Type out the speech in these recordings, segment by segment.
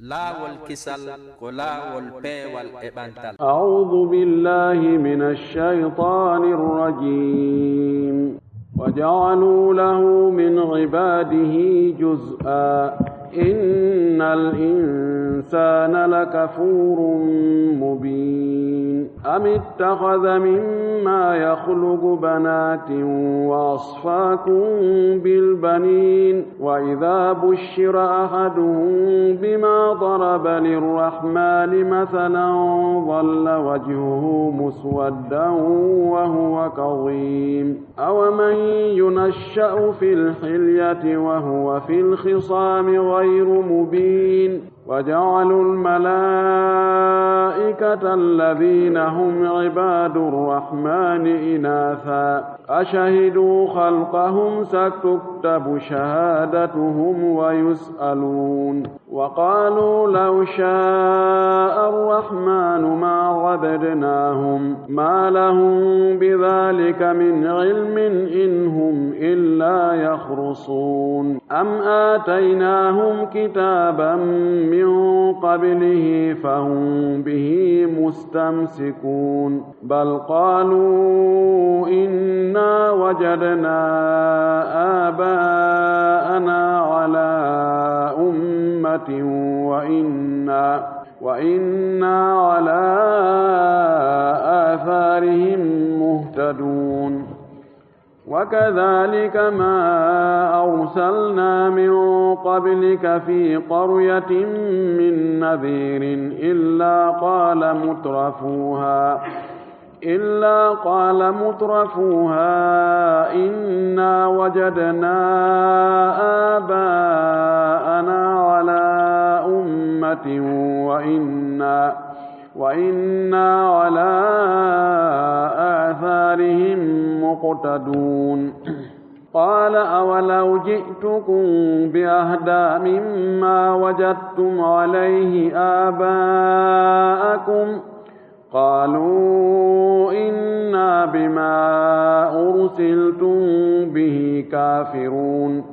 laawol kisal ko laawol peewal e ɓantal. أعوذ بالله من الشيطان الرجيم وجعلوا له من عباده جزءا إن الإنسان لكفور مبين أم اتخذ مما يخلق بنات وأصفاكم بالبنين وإذا بشر أحدهم بما ضرب للرحمن مثلا ظل وجهه مسودا وهو كظيم أومن ينشأ في الحلية وهو في الخصام غير مبين وجعلوا الملائكة الذين هم عباد الرحمن إناثا أشهدوا خلقهم ستكتب شهادتهم ويسألون وقالوا لو شاء الرحمن ما عبدناهم ما لهم بذلك من علم إن هم إلا يخرصون أم آتيناهم كتابا من قبله فهم به مستمسكون بل قالوا إنا وجدنا آباءنا على أمة وإنا على آثارهم مهتدون وكذلك ما أرسلنا من قبلك في قرية من نذير إلا قال مترفوها إنا وجدنا آباءنا على أمة وإنا على آثارهم مقتدون قال أولو جئتكم بأهدى مما وجدتم عليه آباءكم قالوا إنا بما أرسلتم به كافرون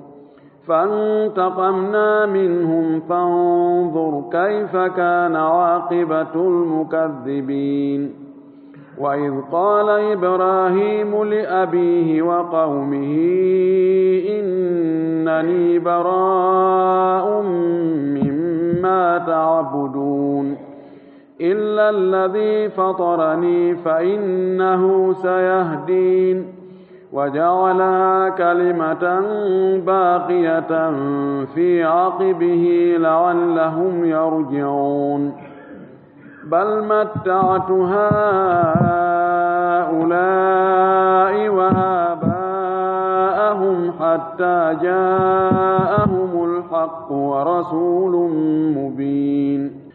فانتقمنا منهم فانظر كيف كان عاقبة المكذبين وإذ قال إبراهيم لأبيه وقومه إنني براء مما تعبدون إلا الذي فطرني فإنه سيهدين وجعلها كلمة باقية في عقبه لعلهم يرجعون بل متعت هؤلاء وآباءهم حتى جاءهم الحق ورسول مبين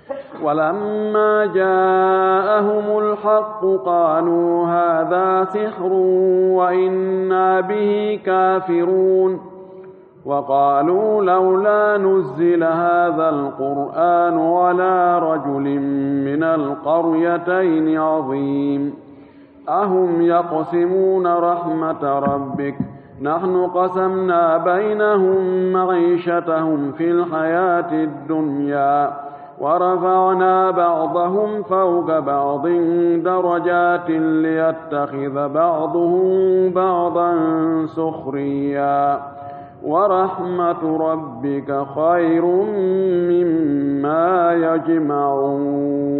ولما جاءهم الحق قالوا هذا سحر وإنا به كافرون وقالوا لولا نزل هذا القرآن على رجل من القريتين عظيم أهم يقسمون رحمة ربك نحن قسمنا بينهم معيشتهم في الحياة الدنيا ورفعنا بعضهم فوق بعض درجات ليتخذ بعضهم بعضا سخريا ورحمة ربك خير مما يجمعون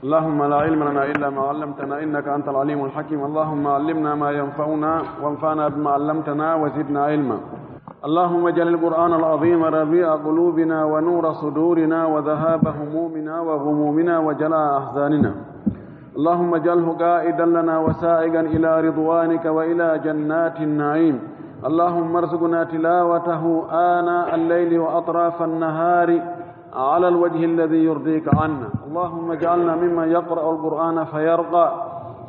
اللهم لا علم لنا إلا ما علمتنا إنك أنت العليم الحكيم اللهم علمنا ما ينفعنا وانفعنا بما علمتنا وزدنا علما اللهم اجعل القرآن العظيم ربيع قلوبنا ونور صدورنا وذهاب همومنا وغمومنا وجلاء أحزاننا اللهم اجعله قائدا لنا وسائقا إلى رضوانك وإلى جنات النعيم اللهم ارزقنا تلاوته آناء الليل وأطراف النهار على الوجه الذي يرضيك عنا اللهم اجعلنا ممن يقرأ القرآن فيرقى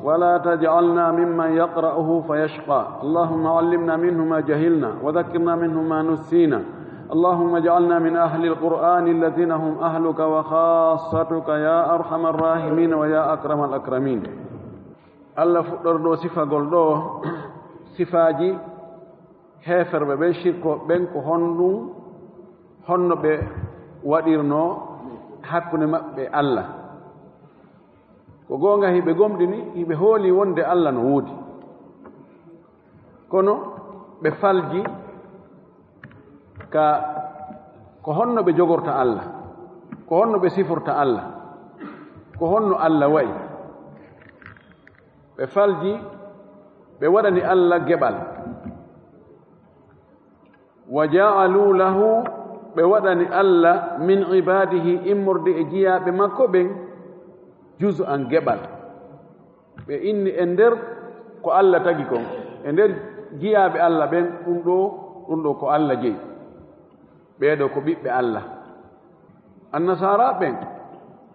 ولا تجعلنا ممن يقرأه فيشقى اللهم علمنا منه ما جهلنا وذكرنا منه ما نسينا اللهم اجعلنا من أهل القرآن الذين هم أهلك وخاصتك يا أرحم الراحمين ويا أكرم الأكرمين الله فقدر صفة قلدو صفاجي heferɓe ɓen shirko ɓen ko honno ɓe waɗirno hakkunde maɓɓe Allah ko goonga hiɓe gomɗini hiɓe hooli wonde Allah no woodi kono ɓe falji ko honno ɓe jogorta Allah ko honno ɓe siforta Allah ko honno Allah wayi ɓe falji ɓe waɗani Allah geɓal wa ja'alu lahu ɓe waɗani Allah min ibadihi immorde e jiyaaɓe makko ɓen juzu an geɓal ɓe inni e nder ko Allah tagi kon e nder jiyaaɓe Allah ɓen ɗum ɗo ko Allah jeyi ɓeeɗo ko ɓiɓɓe Allah annasara ɓen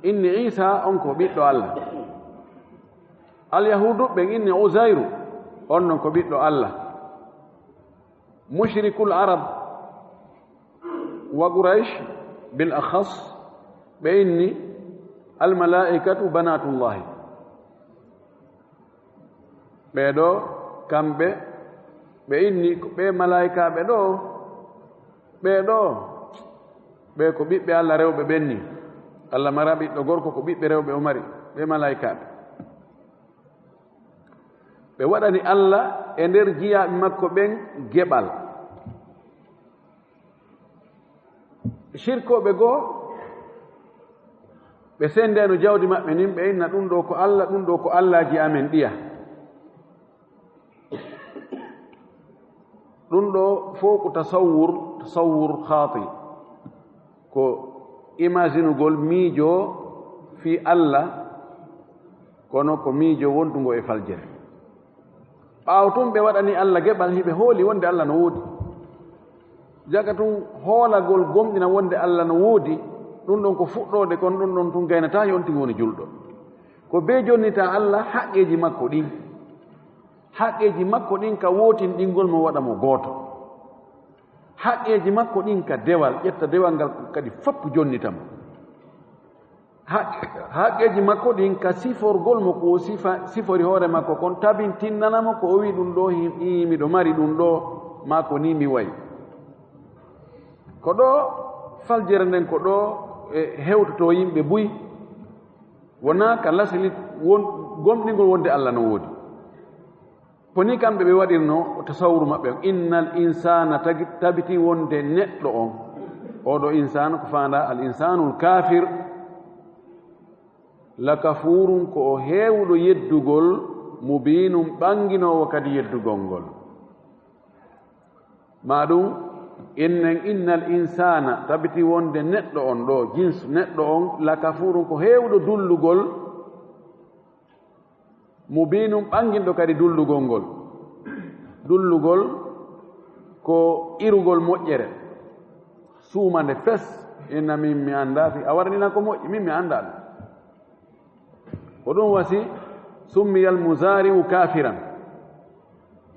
inni Isa on ko ɓiɗɗo Allah alyahudu ɓen inni Uzairu on non ko ɓiɗɗo Allah mushrikul arab wa quraish bil akhas ɓe inni almalaikatu banatullahi ɓeeɗo kamɓe ɓe inni ɓe malaikaɓe ɗo ɓeeɗo ɓe ko ɓiɓɓe Allah rewɓe ɓenni Allah mara ɓiɗɗo gorko ko ɓiɓɓe rewɓe o mari ɓe malaikaɓe ɓe waɗani Allah e nder jiyaaɓe makko ɓen geɓal shirkoɓe goo ɓe sendeno jawdi maɓɓe nin ɓe inna ɗum ɗo ko Allah ɗum ɗo ko Allahji amen ɗiya ɗum ɗo fof ko tasawwur khati ko imaginugol miijo fi Allah kono ko miijo wondugo e faljere ɓaawo tun ɓe waɗani Allah geɓal hiɓe hooli wonde Allah no woodi jaga tun hoolagol gomɗina wonde Allah no woodi ɗum ɗon ko fuɗɗode kono ɗum ɗon tun gaynata yon tigi woni julɗo ko be jonnita Allah haqqeji makko ɗin haqqeji makko ɗin ka wootin ɗingol mo waɗa mo gooto haqqeji makko ɗin ka dewal ƴetta dewal ngal kadi fopp jonnitamo haqqeji makko ɗin ka siforgol mo ko sifori hoore makko kon tabintinnanamo ko o wi ɗum ɗo miɗo mari ɗum ɗo ma ko ni mi wayi ko ɗo faljere nden ko ɗo hewtoto yimɓe buyi wona ka lasli gomɗingol wonde Allah no woodi ko ni kamɓe ɓe waɗirno tasawuru maɓɓe on innal insana tabiti wonde neɗɗo on oɗo insanu ko fanda al insanul kafir la kafurun ko o heewuɗo yeddugol mubinum ɓanginowo kadi yeddugol ngol maɗum innal insana tabiti wonde neɗɗo on ɗo jins neɗɗo on la kafurun ko heewuɗo dullugol mubinum ɓanginɗo kadi dullugol ko irugol moƴƴere suumande fes inna min mi annda fi a warnina ko moƴƴi min mi annda ɗum ko ɗum wasi summiya almusari'u kafiran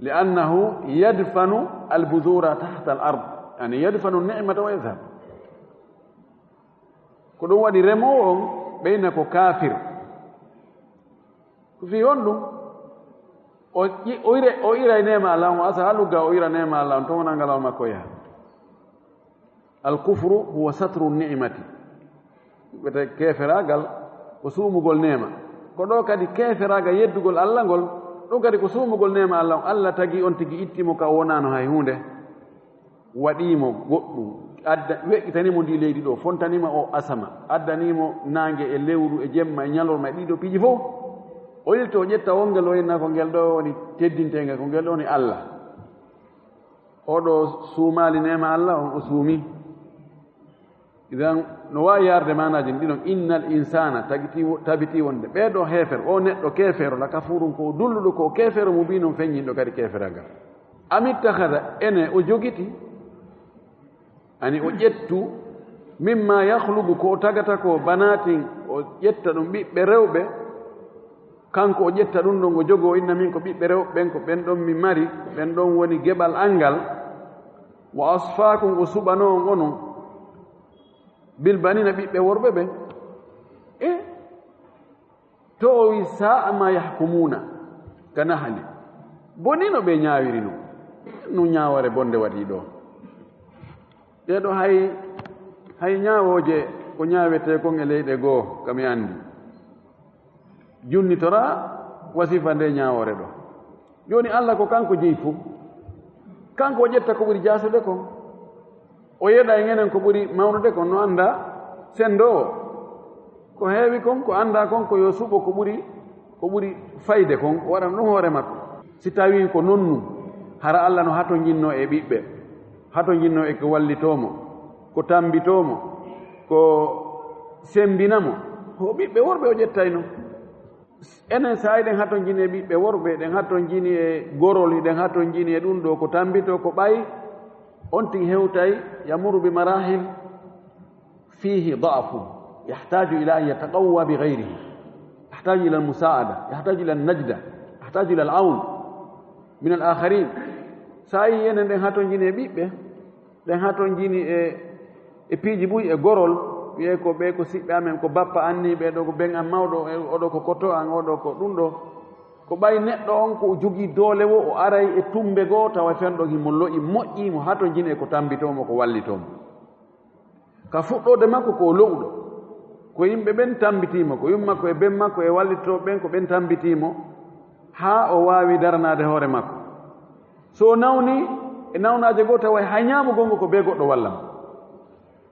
li annahu yadfanu albudura tahta al ard yani yadfanu nicmata wa yadhab ko ɗum waɗi remowo on ɓeyna ko kafir ko fi on ɗum o ira nema Allah o asa halugga o ira nema Allah on to wona ngalaw makko yaha alkufru huwa satru nicmati wiyete keferagal ko suumugol nema ko ɗo kadi keferaga yeddugol Allah ngol ɗum kadi ko suumugol nema Allah on Allah tagi on tigi ittimo ka wonano hay hunde waɗimo goɗɗum weƴƴitanimo ndi leydi ɗo fontanima o asama addanimo nangue e lewru e jemma e ñalorma e ɗiɗo piiji fof o yilto o ƴetta wongel o yenna ko ngel ɗo woni teddintenge ko ngel ɗo woni Allah oɗo suumali nema Allah on o suumi idan no wawi yarde manaji ɗiɗon innal insana tabiti wonde ɓeɗo hefer o neɗɗo kefero la kafurun ko dulluɗo ko kefero mo mbinon feññinɗo kadi kefera ngal amittahada ene o jogiti ani o ƴettu mimma yahlubu ko o tagata ko banatin o ƴetta ɗum ɓiɓɓe rewɓe kanko o ƴetta ɗum ɗon o jogo inna min ko ɓiɓɓe rewɓe ɓen ko ɓen ɗon mi mari ɓen ɗon woni geɓal angal wa asfakum o suɓano on onon bilbanina ɓiɓɓe worɓe ɓen to o wi sa'a ma yahkumuna ka nahali bonino ɓe ñaawiri no ñaaware bonde waɗi ɗo ɓeɗo hay hay ñaawoje ko ñaawete kon e leyɗe goo kami anndi junnitora wasifa nde ñaawore ɗo jooni Allah ko kanko jeyi fof kanko o ƴetta ko ɓuri jaasude kon o yeɗa e ŋenen ko ɓuri mawnude kon no annda sendo o ko heewi kon ko annda kon ko yo suɓo ko ɓuri fayde kon o waɗan ɗum hoore makko si tawi ko nonnu hara Allah no hato jinno e ɓiɓɓe hato jinno e ko wallitoomo ko tambitoomo ko sembinamo ho ɓiɓɓe worɓe o ƴettayno enen sa eɗen haton jini e ɓiɓɓe worɓe ɗen haton jini e gorol ɗen haton jini e ɗum ɗo ko tambito ko ɓayi on tigi hewtay yamuru bi marahil fihi da'fu yahtaju ila an yataqawwa bi ghayrihi yahtaju ila almusaada yahtaju ila alnajda yahtaju ila alawn min alakharin sa yi enen ɗen haton jini e ɓiɓɓe ɗen haton jini e piiji ɓuy e gorol wiye ko ɓe ko siɓɓe amen ko bappa anni ɓe ɗo ko ben an mawɗo oɗo ko koto an oɗo ko ɗum ɗo ko ɓay neɗɗo on ko jogii doole wo o aray e tumbe goo tawa fenɗo himo loƴi moƴƴimo hato jini e ko tambitomo ko wallitomo ka fuɗɗode makko ko lowɗo ko yimɓe ɓen tambitimo ko yum makko e ben makko e wallitoɓe ɓen ko ɓen tambitimo haa o waawi daranade hoore makko so nawni e nawnaje goo tawa hay ñaamugongo ko be goɗɗo wallamo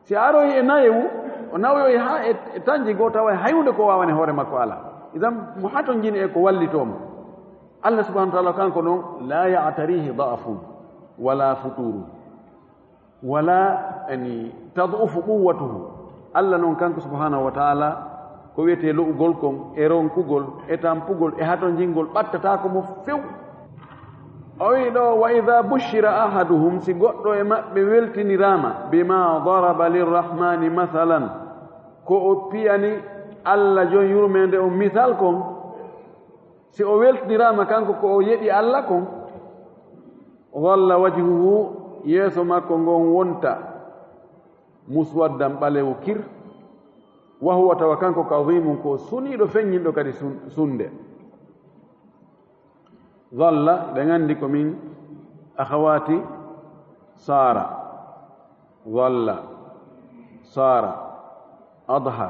si aroyi e nayewu o nawoyoyi haa e tanji goo tawa hay hunde ko waawani hoore makko ala idan mo haton jini e ko wallitoomo Allah subahanahu wa taala kanko noon la ya'tarihi da'fun wala futuru wala ani tadufu quwwatuhu Allah noon kanko subahanahu wa taala ko wiyete lo'ugol kon e ronkugol e tampugol e haton jingol ɓattatako mo few o wi ɗo wa ida bushira ahaduhum si goɗɗo e maɓɓe weltinirama bima daraba lirrahmani mathalan ko o piyani Allah jon yurmede o misal kon si o weltinirama kanko ko o yeɗi Allah kon walla wajhuhu yeeso makko ngon wonta muswaddan ɓalewo kir wa huwa tawa kanko kadimun ko suniiɗo feññinɗo kadi sunde dhalla ɓe nganndi ko min akhawati sara dhalla sara adha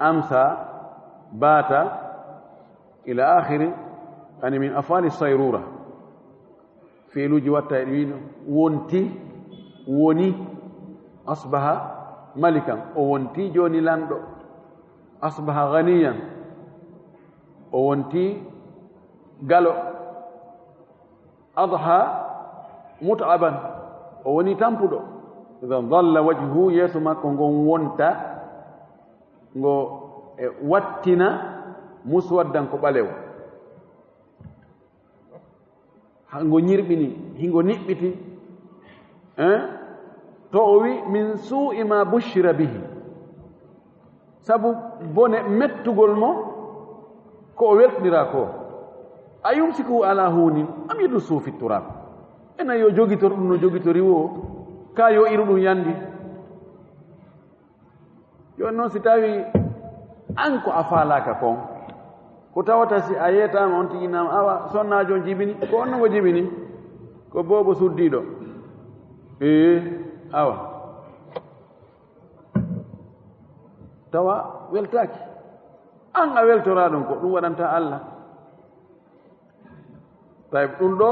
amsa bata ila akhiri ani min afali sayrura fiiluji watta e ɗiwino wonti woni asbaha malikan o wonti joni lanɗo asbaha ganiyan o wonti galo adha mut'aban o woni tampuɗo idan dhalla wajhu yeeso makko ngon wonta ngo e wattina muswaddan ko ɓalewo ngo ñirɓini hingo niɓɓiti to o wi min su'i ma bushira bihi sabu bone mettugol mo ko o weltnira ko a yumsiku ala hunin am yadussu fi turab ena yo jogitor ɗum no jogitori wo ka yo iru ɗum yandi joni noon si tawi an ko a faalaka kon ko tawata si a yetama on tiginama awa sonnajo jibini ko on nogo jibini ko bobo suddiɗo awa tawa weltaki an a weltora ɗum ko ɗum waɗanta Allah طيب ɗum ɗo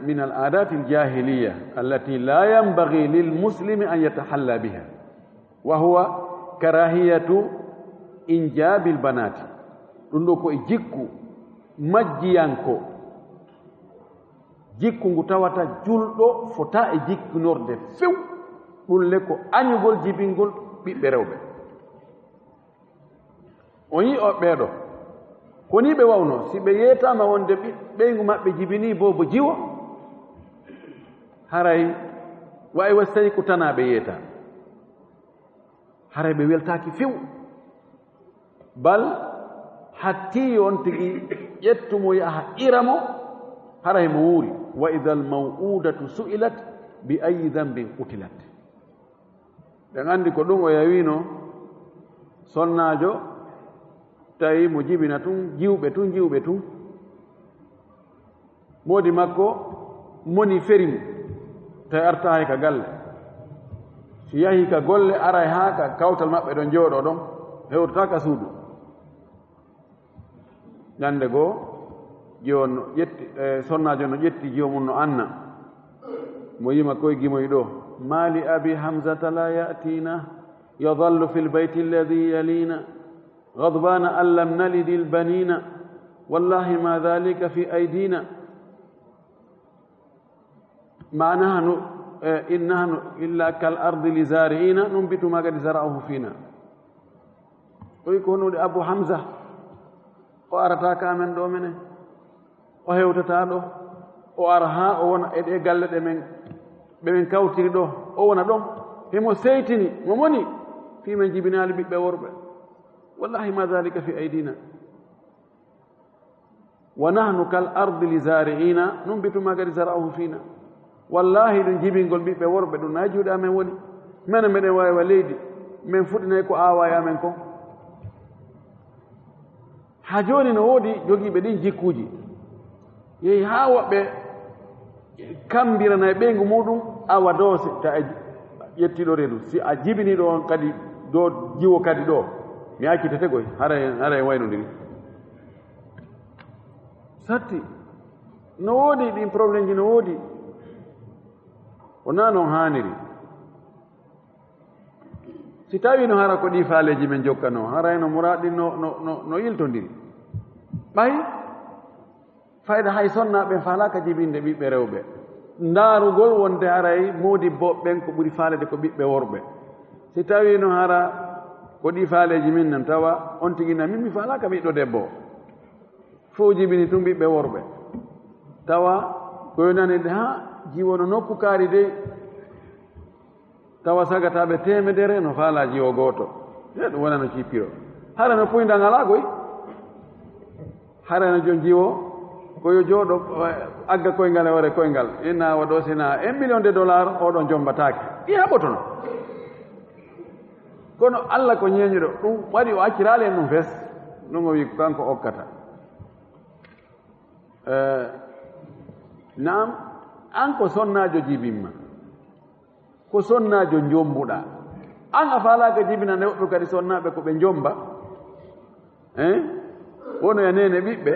min al adat al jahiliya allati la yanbaghi lil muslimi an yatahalla biha wa huwa karahiyatu injabi al banati ɗum ɗo ko e jikku majjiyanko jikku ngu tawata julɗo fota e jikkunorde few ɗum le ko añugol jibingol ɓiɓɓe rewɓe o yi o ɓeeɗo koni ɓe wawno si ɓe yeetama wonde ɓeygu maɓɓe jibini bo jiwo haray wawi wasi tawi ko tana ɓe yeeta haray ɓe weltaki few bal hatti on tigi ƴettumo yaha iramo haray mo wuuri wa ida al maw'udatu su'ilat bi ayi dambin qutilat ɓe andi ko ɗum o yawino sonnajo tawi mo jibina tun jiwɓe tun moodi makko moni ferimo tawi arta hay ka galle so yahi ka golle ara haa ka kawtal maɓɓe ɗon jooɗo ɗon hewtotaka suudu ñande goo joni no ƴetti sonnajo no ƴetti jomum no anna mo yima koye gimoy ɗo mali abi hamsata la yatina yadallu fi lbeyti alladi yalina غضبان أن لم نلد البنين والله ما ذلك في أيدينا ما نحن إن نحن إلا كالأرض لزارعين ننبت ما قد زرعه فينا ويكون أبو حمزة وأرتاك من دومنه وهيوتتالو وأرها ونا قال من كوتي دو ونا دوم هم سيتني ومني في من جبنا لبيت بوربه والله ما ذلك في أيدينا ونحن كالأرض لزارعين ننبت ما قد زرعه فينا والله نجيب نقول بيت بوربه دون ناجود أمن ولي من واي وليدي من فتنا يكو آوايا منكم hajoni no woodi jogiiɓe ɗin jikkuuji yehi haa woɓɓe kambirana e ɓeygu muɗum awa doose ta a ƴettiɗo reedu si a jibiniɗo on kadi do jiwo kadi ɗo mi accitete koy hara e waynodiri satti no woodi ɗin probléme ji no woodi wona noon haaniri si tawi no hara ko ɗi faaleji men jokkano harayno muraɗi no yiltondiri ɓay fayda hay sonnaɓe falaka jibinde ɓiɓɓe rewɓe ndaarugol wonde haray moodi boɓɓen ko ɓuri faalede ko ɓiɓɓe worɓe si tawi no hara ko ɗi faaleji min nan tawa on tigina min mi falaka ɓiɗɗo debbo fo jibini tum ɓiɓɓe worɓe tawa koyonanede ha jiwono nokku kaari dey tawa sagataɓe temedere no faala jiwo gooto e ɗum wona no cippiro hara no puyndal ngala koy hara no jon jiwo koyo jooɗo agga koyngal e wore koyngal ina waɗo sina 1 million de dollars oɗon jombatake ɗi haɓotono kono allah ko ñeeñuɗo ɗum waɗi o accirali en ɗum fes ɗum o wi kanko okkata naam an ko sonnajo jibinma ko sonnajo jombuɗa an a falaka jibinande woɓɓe kadi sonnaɓe ko ɓe jomba wono ya nene ɓiɓɓe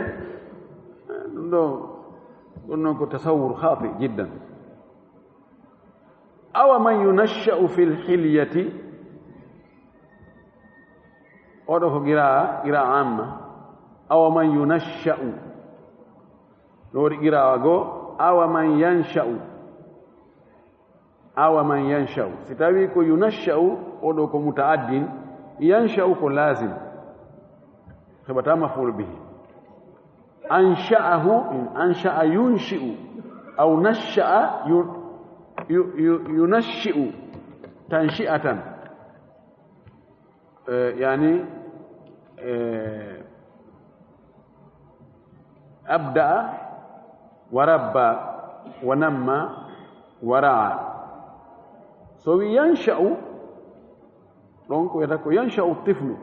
ɗum noon ko tasawur khati jiddan awa man yunashsha'u fi lhilyati oɗo ko gira amma awa man yunashsha'u ɗo waɗi qira'a goo awa man yansha'u awa man yansha'u si tawi ko yunashsha'u oɗo ko muta'addin yansha'u ko lazim heɓata maf'ul bihi ansha'ahu ansha'a yunshi'u aw nashsha'a yunashshi'u tanshi'atan yani abda'a wa rabba wa namma wa ra'a so wi yansha'u ɗon ko wiyata ko yansha'u tiflu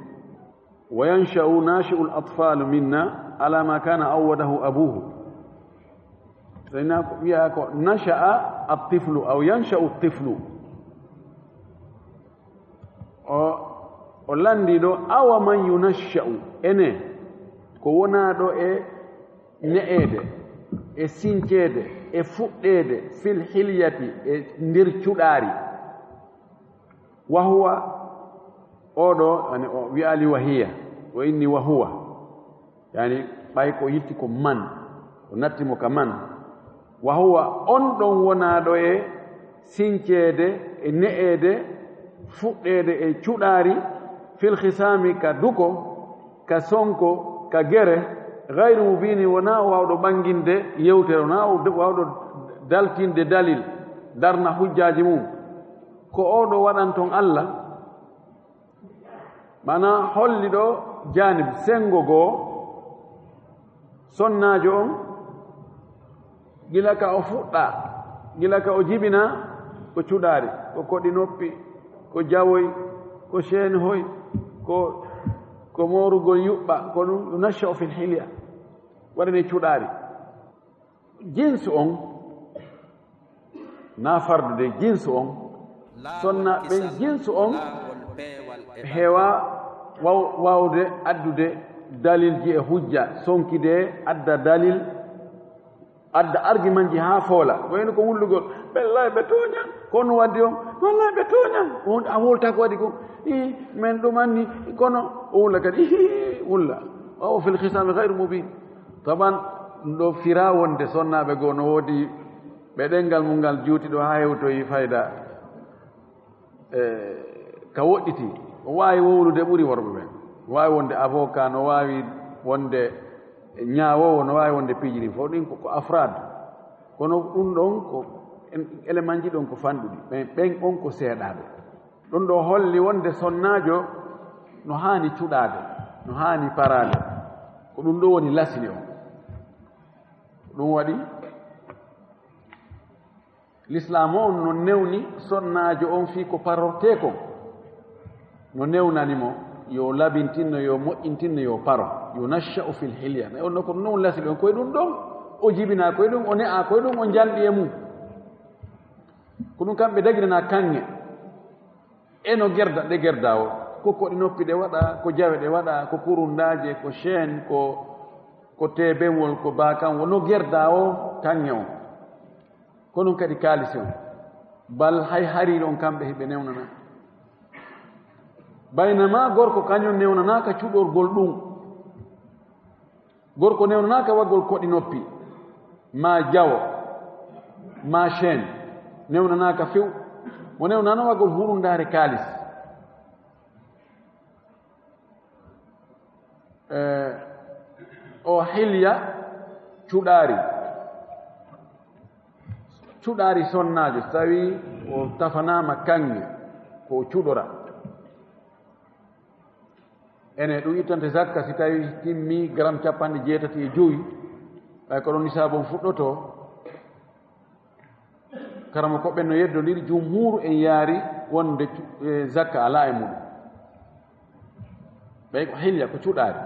wa yansha'u nashi'u al-atfalu minna ala ma kana awwadahu abuhu sayna ko wiya ko nasha'a at-tiflu aw yansha'u at-tiflu o landi ɗo awa man yunashsha'u ene ko wona ɗo e ne'ede e sincede e fuɗɗede fil hilyati e ndir cuɗaari wa huwa oɗo yani o wi'ali wahiya wa inni wa huwa yani ɓay ko yitti ko man o nattimo ka man wa huwa on ɗon wonaɗo e sincede e ne'ede fuɗɗede e cuɗaari fil hisami ka duko ka sonko ka gere gayru mubini wona wawɗo ɓanginde yewtere wona wawɗo daltinde dalil darna hujjaji mum ko oɗo waɗan ton allah mana holli ɗo janib sengo goo sonnajo on gila ka o fuɗɗa gila ka o jibina ko cuɗaari ko koɗi noppi ko jawoy ko seenhoy ko morugol yuɓɓa ko ɗum yunashsha'u fil hilya waɗane cuɗaari jinsu on na fardude jinsu on sonna ɓen jinsu on heewa wawde addude dalilji e hujja sonkide adda dalil adda argument ji ha foola wayno ko wullugol wallahi ɓe tooña kono waddi on wallahi ɓe tooña a wolta ko waɗi ko min ɗum anni kono o wulla kadi wulla o fil hisami gayre mubin taban ɗo fira wonde sonnaɓe goo no woodi ɓe ɗengal mum ngal juuti ɗo ha hewtoyi fayda ka woɗɗiti o waawi wowlude ɓuri worɓe ɓen waawi wonde avocat no waawi wonde ñaawowo no waawi wonde piijiri fof ɗin ko afrad kono ɗum ɗon ko élément ji ɗon ko fanɗuɗi ɓen on ko seeɗaaɓe ɗum ɗo holli wonde sonnaajo no haani cuɗaade no haani paraade ko ɗum ɗo woni lasli on ɗum waɗi l'islam on no newni sonnaajo on fii ko parortee kon no newnanimo yo labintinno yo moƴƴintinno yo paro yo nasha'u fil hilya on no ko non lasli on koye ɗum ɗon o jibinaa koye ɗum o ne'a koye ɗum o jalɗi e mum ko ɗum kamɓe daginana kanŋe eno gerda ɗe gerda o ko koɗi noppi ɗe waɗa ko jawe ɗe waɗa ko kurundaaje ko chaine ko tebenwol ko bakanwo no gerda o kanŋe on ko ɗum kadi kaalisi on bal hay hariiɗo on kamɓe heɓe newnana baynama gorko kañum newnanaaka cuɗorgol ɗum gorko newnanaaka waɗgol koɗi noppi ma jawo ma chaine newnanaaka few mo newnano waɗgol hurundaare kaalis o hilya cuɗaari sonnaajo so tawi o tafanaama kanŋe ko cuɗora ene ɗum ittante zakka si tawi timmi gramme 65 ɓay ko ɗon nisabon fuɗɗoto karama koɓɓen no yeddodiri jumhuru en yaari wonde zakka ala e muɗum ɓay ko hilya ko cuɗaari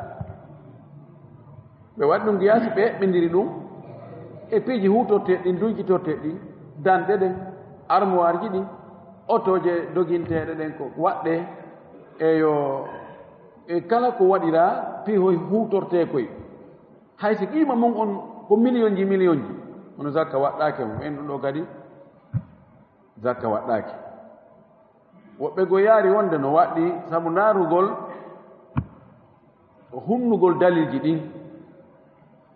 ɓe waɗi ɗum giyasi ɓe eɓɓindiri ɗum e piiji hutorteɗ ɗin dujjitorteɗ ɗin danɗe ɗen armoire ji ɗin otoje doginteɗe ɗen ko waɗɗe e kala ko waɗira piihoy hutorte koye hay si qima mum on ko million ji hono zakka waɗɗake mum en ɗum ɗo kadi zakka waɗɗake woɓɓe go yaari wonde no waɗɗi sabu ndaarugol humnugol dalilji ɗin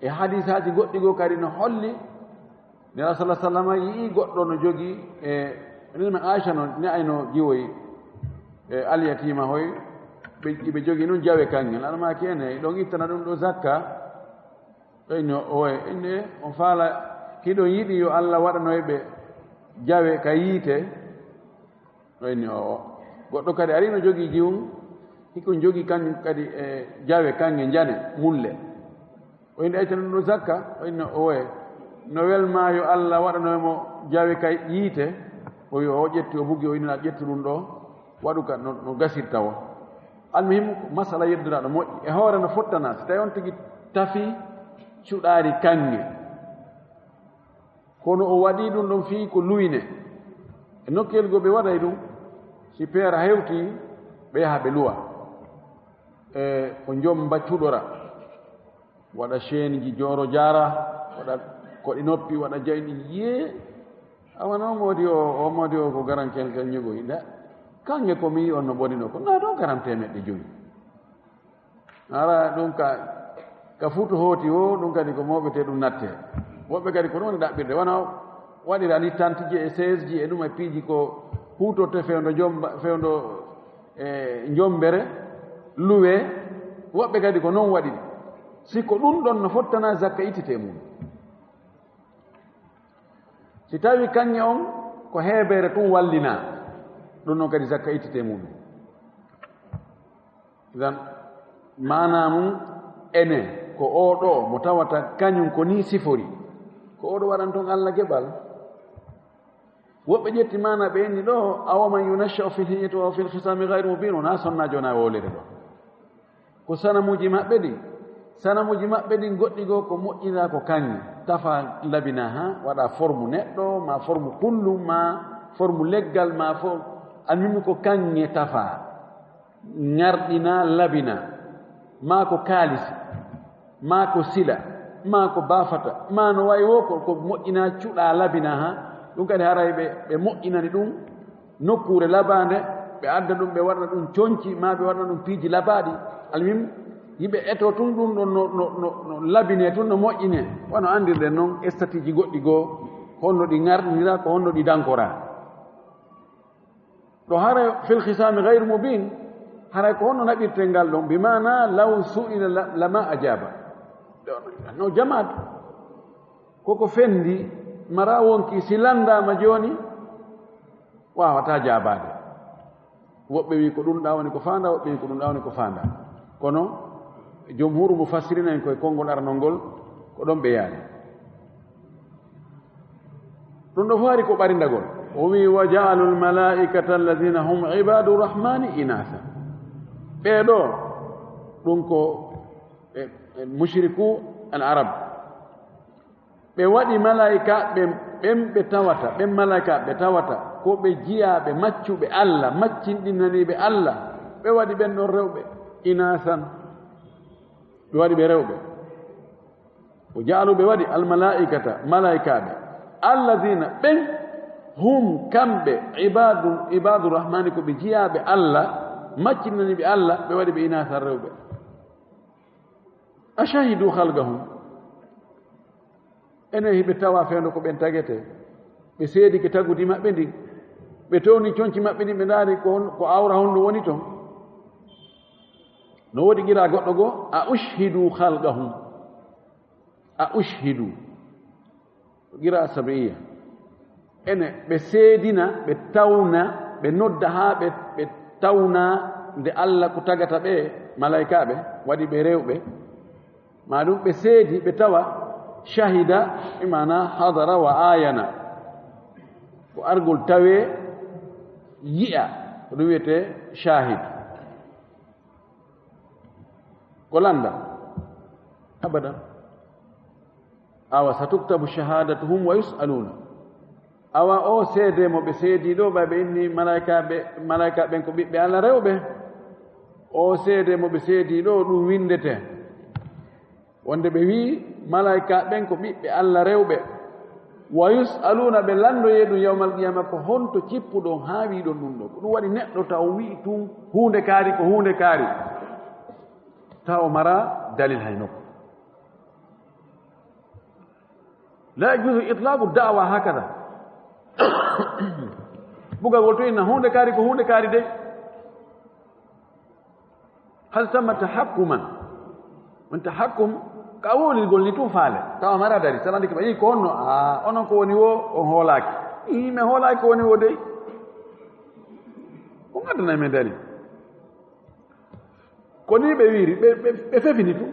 e hadisaji goɗɗi goo kadi no holli nela sallah sallam yii goɗɗo no jogii nima aicha no ne'ayno jiwoyi e alyatima hoy ɓe jogii noon jawe kanŋel almaki ene ɗon ittana ɗum ɗo zakka ɗoyni oye inde on faala kiɗon yiɗi yo allah waɗanoye ɓe jawe ka yiite ɗoyni o goɗɗo kadi ari no jogii jiwum hiko jogii kañum kadi e jawe kanŋe jane mulle o inde aytana ɗum ɗo zakka ɗoyni oye no welma yo allah waɗanoyemo jawe ka yiite o yo o ƴetti o bugi o inna ƴetti ɗum ɗo waɗu ka no gasirta o almuhim masala yedduraɗo moƴƴi e hoore no fottana so tawi on tigi tafi cuɗaari kanŋe kono o waɗi ɗum ɗon fii ko luyne e nokkel goo ɓe waɗay ɗum si peera hewti ɓe yaha ɓe luwa e ko jomba cuɗora waɗa chaine ji jooro jaara waɗa koɗi noppi waɗa jayɗi yee awana omodi o ko garan kelkel ñugoyi nda kanŋe ko mi yi on no ɓonino ko na ɗon garam temeɗɗe joyi ara ɗum ka futu hooti o ɗum kadi ko moɓete ɗum natte woɓɓe kadi ko ɗon ɗaɓɓirde wona waɗira ni tantiji e 16 ji e ɗum e piiji ko hutorte fewndo e jombere luwe woɓɓe kadi ko noon waɗiri sikko ɗum ɗon no fottana zakka ittite mum si tawi kanŋe on ko heeɓere tun wallina ɗum noon kadi zakka ittite muɗum idan mana mum ene ko oɗo mo tawata kañum ko ni sifori ko oɗo waɗan toon allah geɓal woɓɓe ƴetti mana ɓe enni ɗo awaman yunashau fil hiyyati wa fil hisami gayre mubin wona sonnajo wona wolere ɗo ko sanamuji maɓɓe ɗin goɗɗi goo ko moƴƴira ko kanŋe tafa labina ha waɗa forme neɗɗo ma forme kullum ma forme leggal ma fof almimi ko kanŋe tafa ŋarɗina labina ma ko kaalisi ma ko sila ma ko baafata ma no wayi wo ko moƴƴina cuɗa labina ha ɗum kadi haray ɓe moƴƴinani ɗum nokkure labande ɓe adda ɗum ɓe waɗa ɗum coñci ma ɓe waɗa ɗum piiji labaɗi almim yimɓe eto tun ɗum ɗon no labine tun no moƴƴine wono andirɗen noon statiji goɗɗi goo honno ɗi ŋarɗinira ko honno ɗi dankora ɗo haray fil hisami gayre mubin haray ko honno naɓirte ngal ɗon bimana law su'ila lama ajaba no jamaat koko fendi mara wonki si landama joni wawata jabade woɓɓe wi ko ɗum ɗa woni ko fanda woɓɓe wi ko ɗum ɗa woni ko fanda kono jumhuru mufassirina en koye konngol arnol ngol ko ɗon ɓe yaari ɗum ɗo faari ko ɓarindagol o wi wa ja'alu lmalaikata alladina hum ibadu rahmani inatha ɓeeɗo ɗum ko mushriku al arab ɓe waɗi malaika ɓen ɓe tawata ɓen malaika ɓe tawata ko ɓe jiyaɓe maccuɓe allah maccinɗinaniɓe allah ɓe waɗi ɓen ɗon rewɓe inasan ɓe waɗi ɓe rewɓe o jaalu ɓe waɗi almalaikata malaikaɓe alladina ɓen hum kamɓe ibadu rahmani ko ɓe jiyaɓe allah maccinaniɓe allah ɓe waɗi ɓe inasan rewɓe ashahidu halgahum ene hiɓe tawa fewndo ko ɓen tagete ɓe seedi ke tagudi maɓɓe ndin ɓe towni coñci maɓɓe ɗin ɓe ndaari ko awra honno woni toon no woɗi gira goɗɗo goo a ushidu halgahum a ushidu gira sabiya ene ɓe seedina ɓe tawna ɓe nodda haa ɓe tawna nde allah ko tagata ɓe malaikaɓe waɗi ɓe rewɓe ma ɗum ɓe seedi ɓe tawa shahida imana hadara wa ayana ko argol tawe yi'a ko ɗum wiyete shahid ko landa abadan awa satuktabu shahadatuhum wa yus'aluna awa o seede mo ɓe seedi ɗo ɓa ɓe inni malaika ɓen ko ɓiɓɓe allah rewɓe o seede mo ɓe seedi ɗo ɗum windete wonde ɓe wi malaika ɓen ko ɓiɓɓe allah rewɓe wa yus'aluna ɓe landoye ɗum yawmal qiyama ko honto cippuɗon haa wiɗon ɗum ɗo ko ɗum waɗi neɗɗo taw wi tun hunde kaari ko hunde kaari taw o mara dalil hay nokku la yajuzu itlaqu da'wa hakada bugal gol to inna hunde kaari ko hunde kaari de hal samma tahakkuman min tahakkum ka wolirgol ni tun faale tawa mara dari salandi ko yi ko onno onon ko woni wo on hoolaaki mi hoolaaki ko woni wo dey ko ngaddana men dali ko ni ɓe wiiri ɓe fefini tun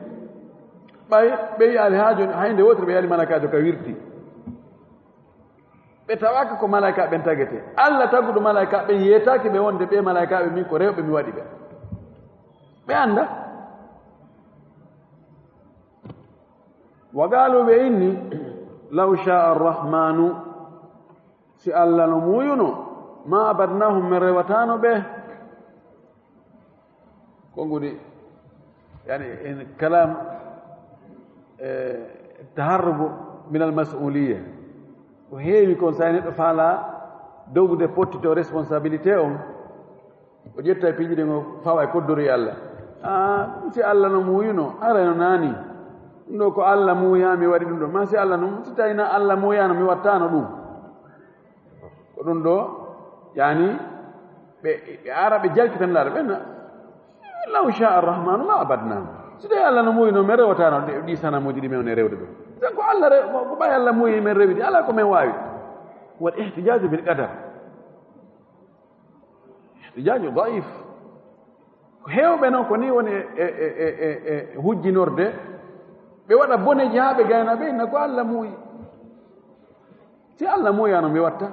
ɓay ɓe yiyaali haa joni haynde wotere ɓe yaali malakajo ka wirti ɓe tawaaka ko malaika ɓen tagete allah taguɗo malaika ɓen yeetaaki ɓe wonde ɓe malaikaɓe min ko rewɓe mi waɗi ɓe annda wa qaalu ɓe inni law shaa arrahmanu si allah no muyuno ma abadnahum min rewatano ɓe ko ngudi yani en kalam taharrubu min almas'uliya ko heewi kon sa neɗɗo faala dowgude pottito responsabilité on o ƴetta e piijiɗe ngo fawa e koddori allah si allah no muyuno arano naani ɗum ɗo ko allah muuya mi waɗi ɗum ɗo ma si allah no si tawina allah muuyano mi wattano ɗum ko ɗum ɗo yani ɓe ara ɓe jalkitan laara ɓenna law sha arrahmanu ma abadnahum si tawi allah no muyino min rewatano ɗi sanamuji ɗi men e rewde ɗo tan ko allah ko ɓay allah muuyi men rewidi ala ko men waawi wal ihtijaju bil qadar ihtijaju daif ko heewɓe noon ko ni woni e hujjinorde ɓe waɗa boneji haa ɓe gayna ɓe inna ko allah muuyi si allah muuyano mi watta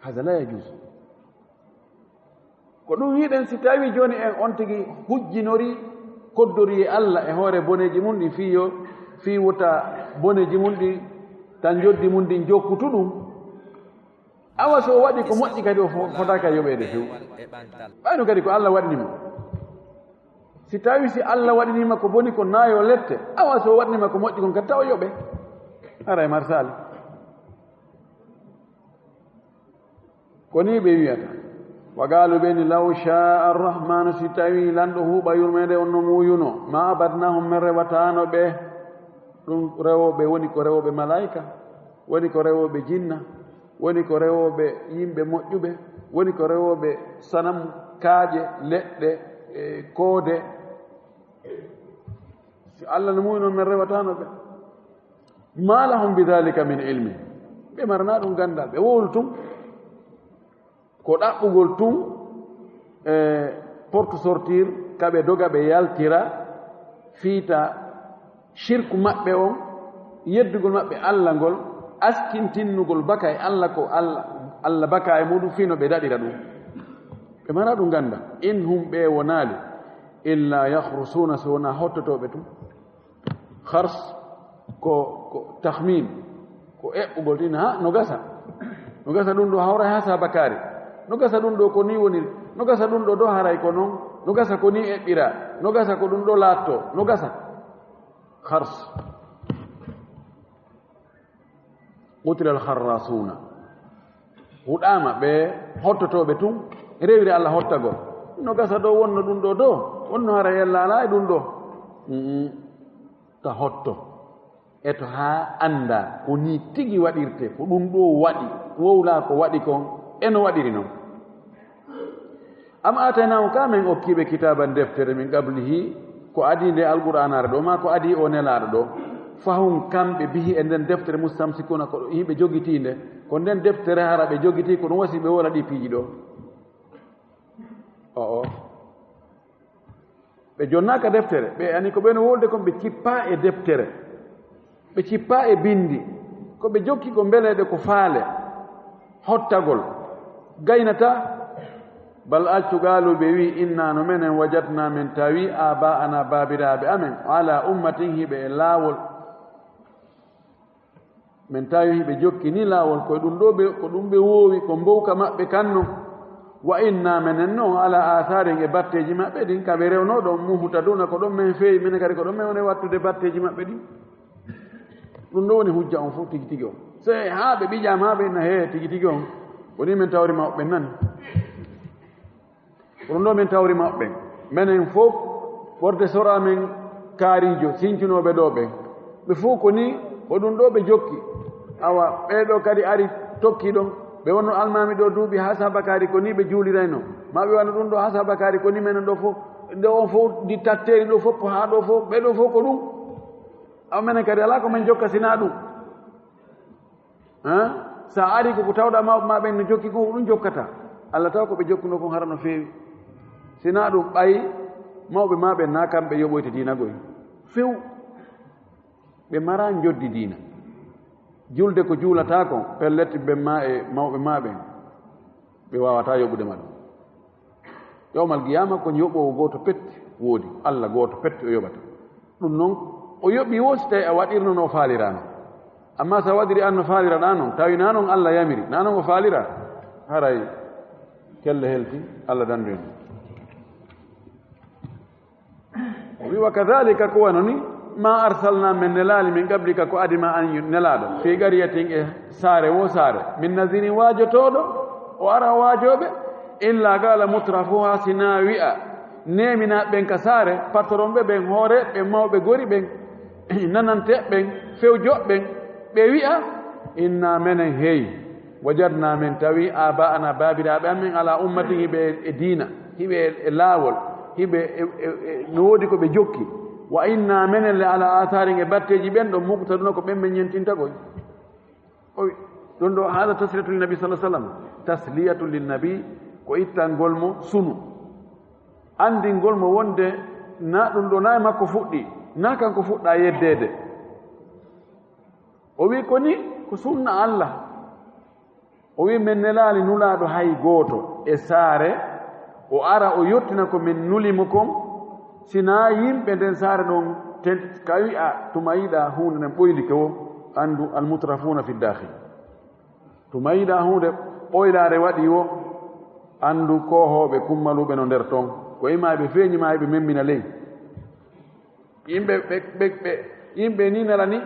hada la yajus ko ɗum wiɗen si tawi joni en on tigi hujjinori koddori e allah e hoore boneji mum ɗi fii wota boneji mum ɗi tan joddi mum ɗin jokkutu ɗum awa so waɗi ko moƴƴi kadi o fotaka yoɓede few ɓayno kadi ko Allah waɗinimo si tawi si Allah waɗinima ko boni ko naayo lette awa so waɗinima ko moƴƴi kon kadi tawa yoɓe ara e marsali koni ɓe wiyata wagalu ɓeni law shaa arrahmanu si tawi lanɗo huuɓa yurmede on no muyuno ma abadnahum min rewatano ɓe ɗum rewoɓe woni ko rewoɓe malaika woni ko rewoɓe jinna woni ko rewoɓe yimɓe moƴƴuɓe woni ko rewoɓe sanam kaaƴe leɗɗe koode si Allah no muyuno min rewatano ɓe ma lahum bidhalika min ilmi ɓe marana ɗum gandal ɓe wowlu tum ko ɗaɓɓugol tum porte sortir kaɓe doga ɓe yaltira fiita shirku maɓɓe on yeddugol maɓɓe Allah ngol askintinnugol baka e Allah ko Allah baka e muɗum fino ɓe daɗira ɗum ɓe mara ɗum ganda in hum ɓe wonali illa yahrusuna so wona hottotoɓe tum hars ko tahmin ko eɓɓugol tin ha no gasa ɗum ɗo hawra ha sabakari no gasa ɗum ɗo ko ni woniri no gasa ɗum ɗo do haray ko noon no gasa ko ni eɓɓira no gasa ko ɗum ɗo laatto no gasa hars qutila alharrasuna huɗama ɓe hottotoɓe tum rewiri Allah hottagol no gasa ɗo wonno ɗum ɗo do wonno hara yellala e ɗum ɗo ta hotto eto ha anda ko ni tigi waɗirte ko ɗum ɗo waɗi wowla ko waɗi kon eno waɗiri noon am ataynahu kamen okkiɓe kitaban deftere min qablihi ko adi nde alqur'anare ɗo ma ko adi o nelaɗo ɗo fahum kamɓe bihi e nden deftere mustamsikuna ko yimɓe jogitinde ko nden deftere hara ɓe jogiti ko ɗum wasi ɓe wona ɗi piiji ɗo ɓe jonnaka deftere ɓe ani ko ɓeno wolde kon ɓe cippa e deftere ɓe cippa e bindi ko ɓe jokki ko mbeleɗe ko faale hottagol gaynata bal accugalu ɓe wi inna no menen wajatna min tawi aba ana babiraɓe amen ala ummatin hiɓe e laawol min tawi hiɓe jokki ni laawol koye ɗum ɗo ko ɗum ɓe woowi ko mbowka maɓɓe kanno wa inna menen noon ala atharin e batteji maɓɓe ɗin kaɓe rewno ɗon muhtaduna ko ɗon men feewi minen kadi ko ɗon men woni wattude batteji maɓɓe ɗin ɗum ɗo woni hujja on fof tigi tigi on so haa ɓe ɓiƴama haa ɓe inna he tigi tigi on woni min tawri maɓɓe nani ɗum ɗo min tawri maɓɓe menen fof ɓorde sora men kaarijo sincinoɓe ɗo ɓe fof ko ni ko ɗum ɗo ɓe jokki awa ɓeɗo kadi ari tokki ɗon ɓe wonno almami ɗo duuɓi ha sabakari ko ni ɓe juulirayno ma ɓe wano ɗum ɗo ha sabakari ko ni menen ɗo fof nde on fof di tatteri ɗo fof ha ɗo fof ɓeɗo fof ko ɗum awa menen kadi ala ko men jokka sina ɗum sa ari koko tawɗa mawɓe ma ɓen no jokki ko ɗum jokkata Allah taw ko ɓe jokkuno kon hara no feewi sina ɗum ɓayi mawɓe ma ɓen na kamɓe yoɓoyte dinagoy few ɓe mara joddi diina julde ko juulata kon pelletti ɓen ma e mawɓe ma ɓen ɓe wawata yoɓude ma ɗum yawmal qiyama kon yoɓowo gooto petti woodi Allah gooto petti o yoɓata ɗum noon o yoɓi wo so tawi a waɗirno no faalirano amma so a waɗiri an no faaliraɗa noon tawi na noon Allah yamiri na noon o faalira haray kelle helti Allah dandu en o wi wa kadhalika ko wano ni ma arsalna min nelali min qablika ko adima an nelaɗo fi qariyatin e saare wo saare min nasirin waajotoɗo o ara waajoɓe illa gala mutrafuha sina wi'a nemina ɓen ka saare patron ɓe ɓen hoore ɓe mawɓe gori ɓen nanante ɓen fewjoɓɓen ɓe wi'a inna menen heeyi wajadna min tawi aba ana babiraɓe amen ala ummati hiɓe e diina hiɓe e laawol hiɓe no woodi ko ɓe jokki wa inna menen le ala atharin e batteji ɓen ɗo muktaduna ko ɓen ɓe ñentintagoy o wi ɗum ɗo haala tasriyatu linabi sa sallam tasliyatu linnabi ko ittangol mo sunu andingol mo wonde na ɗum ɗo na e makko fuɗɗi na kanko fuɗɗa yeddede o wi ko ni ko sunna Allah o wi min nelaali nulaaɗo hay gooto e saare o ara o yettina ko min nulimo kon sina yimɓe nden saare ɗon ka wi'a tuma yiɗa hunde nden ɓoylike o anndu almutrafuna fi dakhil tuma yiɗa hunde ɓoylaare waɗi o anndu kohoɓe kummaluɓe no nder toon ko ima ɓe feeñima ɓe memmina ley yimɓe ni nala ni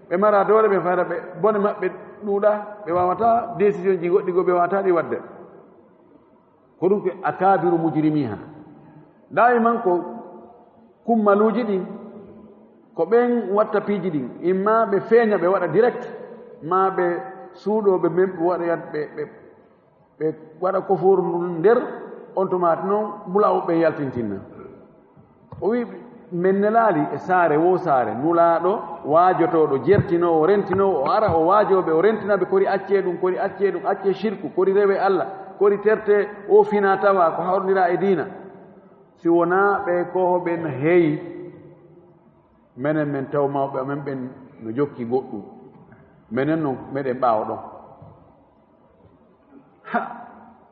ɓe mara doole ɓe fada ɓe bone maɓɓe ɗuuɗa ɓe wawata décision ji goɗɗi go ɓe wawata ɗi wadde ko ɗum ko akabiru mujrimiha dawi man ko kummaluji ɗin ko ɓen watta piiji ɗin imma ɓe feeña ɓe waɗa direct ma ɓe suuɗoɓe men ɓe waɗa koforu nder on tomate noon bulawo ɓe yaltintinna o wi men nelaali e saare wo saare nulaaɗo waajotoɗo jertinowo rentinowo o ara o waajoɓe o rentinaɓe kori accee ɗum accee shirku kori rewe allah kori terte o fina tawa ko hawrondira e diina si wona ɓe kohoɓe no heeyi menen men taw mawɓe amen ɓen no jokki goɗɗum menen no meɗen ɓaawa ɗon ha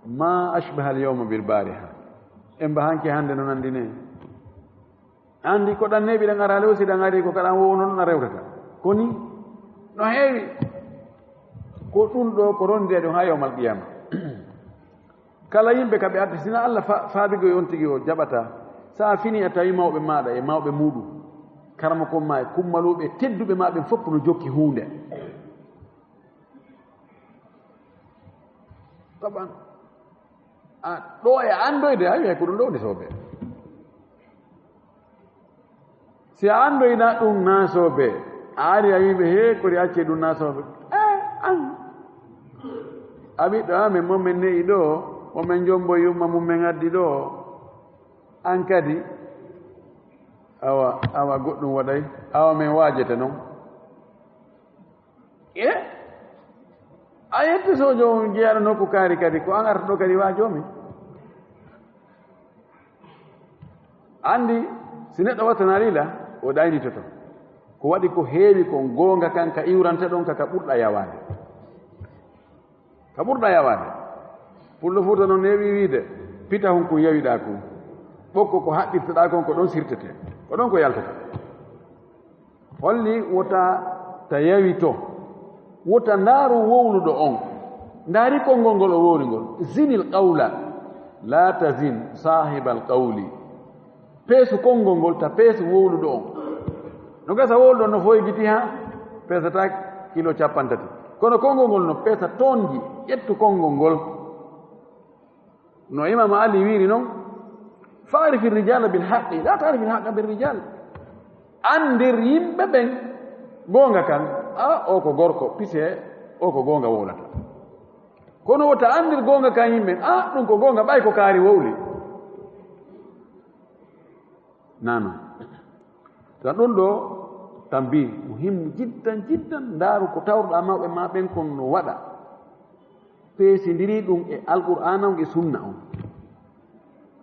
ma ashbaha al yawma bil bariha en mba hanke hannde no nandine andi ko ɗan neɓi ɗan ara lewsi ɗan ari ko kaɗan wowono ɗon a rewtata koni no heewi ko ɗum ɗo ko ronde ɗum ha yawmal qiyama kala yimɓe ka ɓe arti sina allah faabigo on tigi o jaɓata sa fini a tawi mawɓe maɗa e mawɓe muɗum karama kon ma e kummaluɓe tedduɓe ma ɓen fof no jokki hunde taban ɗo e andoyde a wiya ko ɗum ɗo woni soɓe si a andoyna ɗum nasoɓe a ari a wiɓe he kori acce ɗum nasoɓe an a ɓiɗɗo amen momin neyi ɗo momin jombo yumma mumen addi ɗo an kadi awa goɗɗum waɗay awa min waajete noon a yetti sojo jeyaɗo nokku kaari kadi ko an arta ɗo kadi waajomi andi si neɗɗo wattanarila o ɗaynitoto ko waɗi ko heewi kon goonga kan ka iwranta ɗon ka ɓurɗa yawaade pullo fuuta noon neewi wiide pita hon ko yawiɗa kon ɓokko ko haɓɓirtoɗa kon ko ɗon sirtete ko ɗon ko yaltata holli wota ta yawi to wota ndaaru wowluɗo on ndaari konngol ngol o wowri ngol zinil qawla la tazin sahibal qawli peesu konngol ngol ta peesu wowluɗo on no gasa wowluɗo on no foygiti ha peesata kilo 50 kono konngol ngol no peesa tonji ƴettu konngol ngol no imama ali wiiri noon fa'rifi rijala bilhaqqi la ta'rifi alhaqqa birrijal andir yimɓe ɓen goonga kan o ko gorko pise o ko goonga wowlata kono wota andir goonga kan yimɓen ɗum ko goonga ɓay ko kaari wowli nano tan ɗum ɗo tambi muhimmu jiddan ndaaru ko tawruɗa mawɓe ma ɓen kon no waɗa peesindiri ɗum e alqur'ana on e sunna on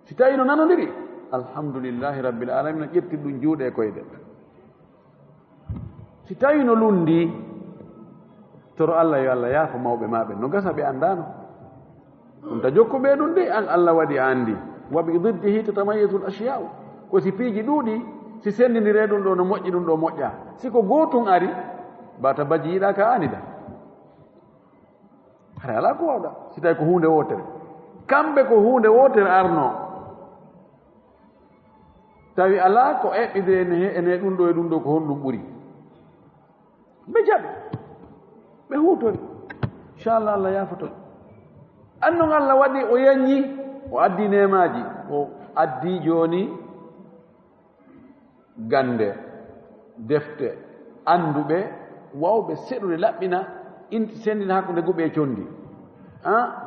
si tawi no nanodiri alhamdulillahi rabbil alamina ƴetti ɗum juuɗe e koyɗe si tawi no lundi toro allah yo allah yaafa mawɓe maɓe no gasa ɓe anndano ɗum ta jokku ɓe ɗum de an allah waɗi a anndi wa bi diddihi tatamayazu l asiya'u ko si piiji ɗuuɗi si sendindire ɗum ɗo no moƴƴi ɗum ɗo moƴƴa siko gootum ari bata baji yiɗa ka anida hara ala ko wawɗa si tawi ko hunde wotere kamɓe ko hunde wotere arno tawi ala ko eɓɓide ene ɗum ɗo e ɗum ɗo ko honɗum ɓuri ɓe jaɓi ɓe huutori inchallah allah yafoto annon allah waɗi o yanñi o addi nemaji o addi joni gande defte anduɓe wawɓe seɗude laɓɓina sendina hakkude guɓe e condi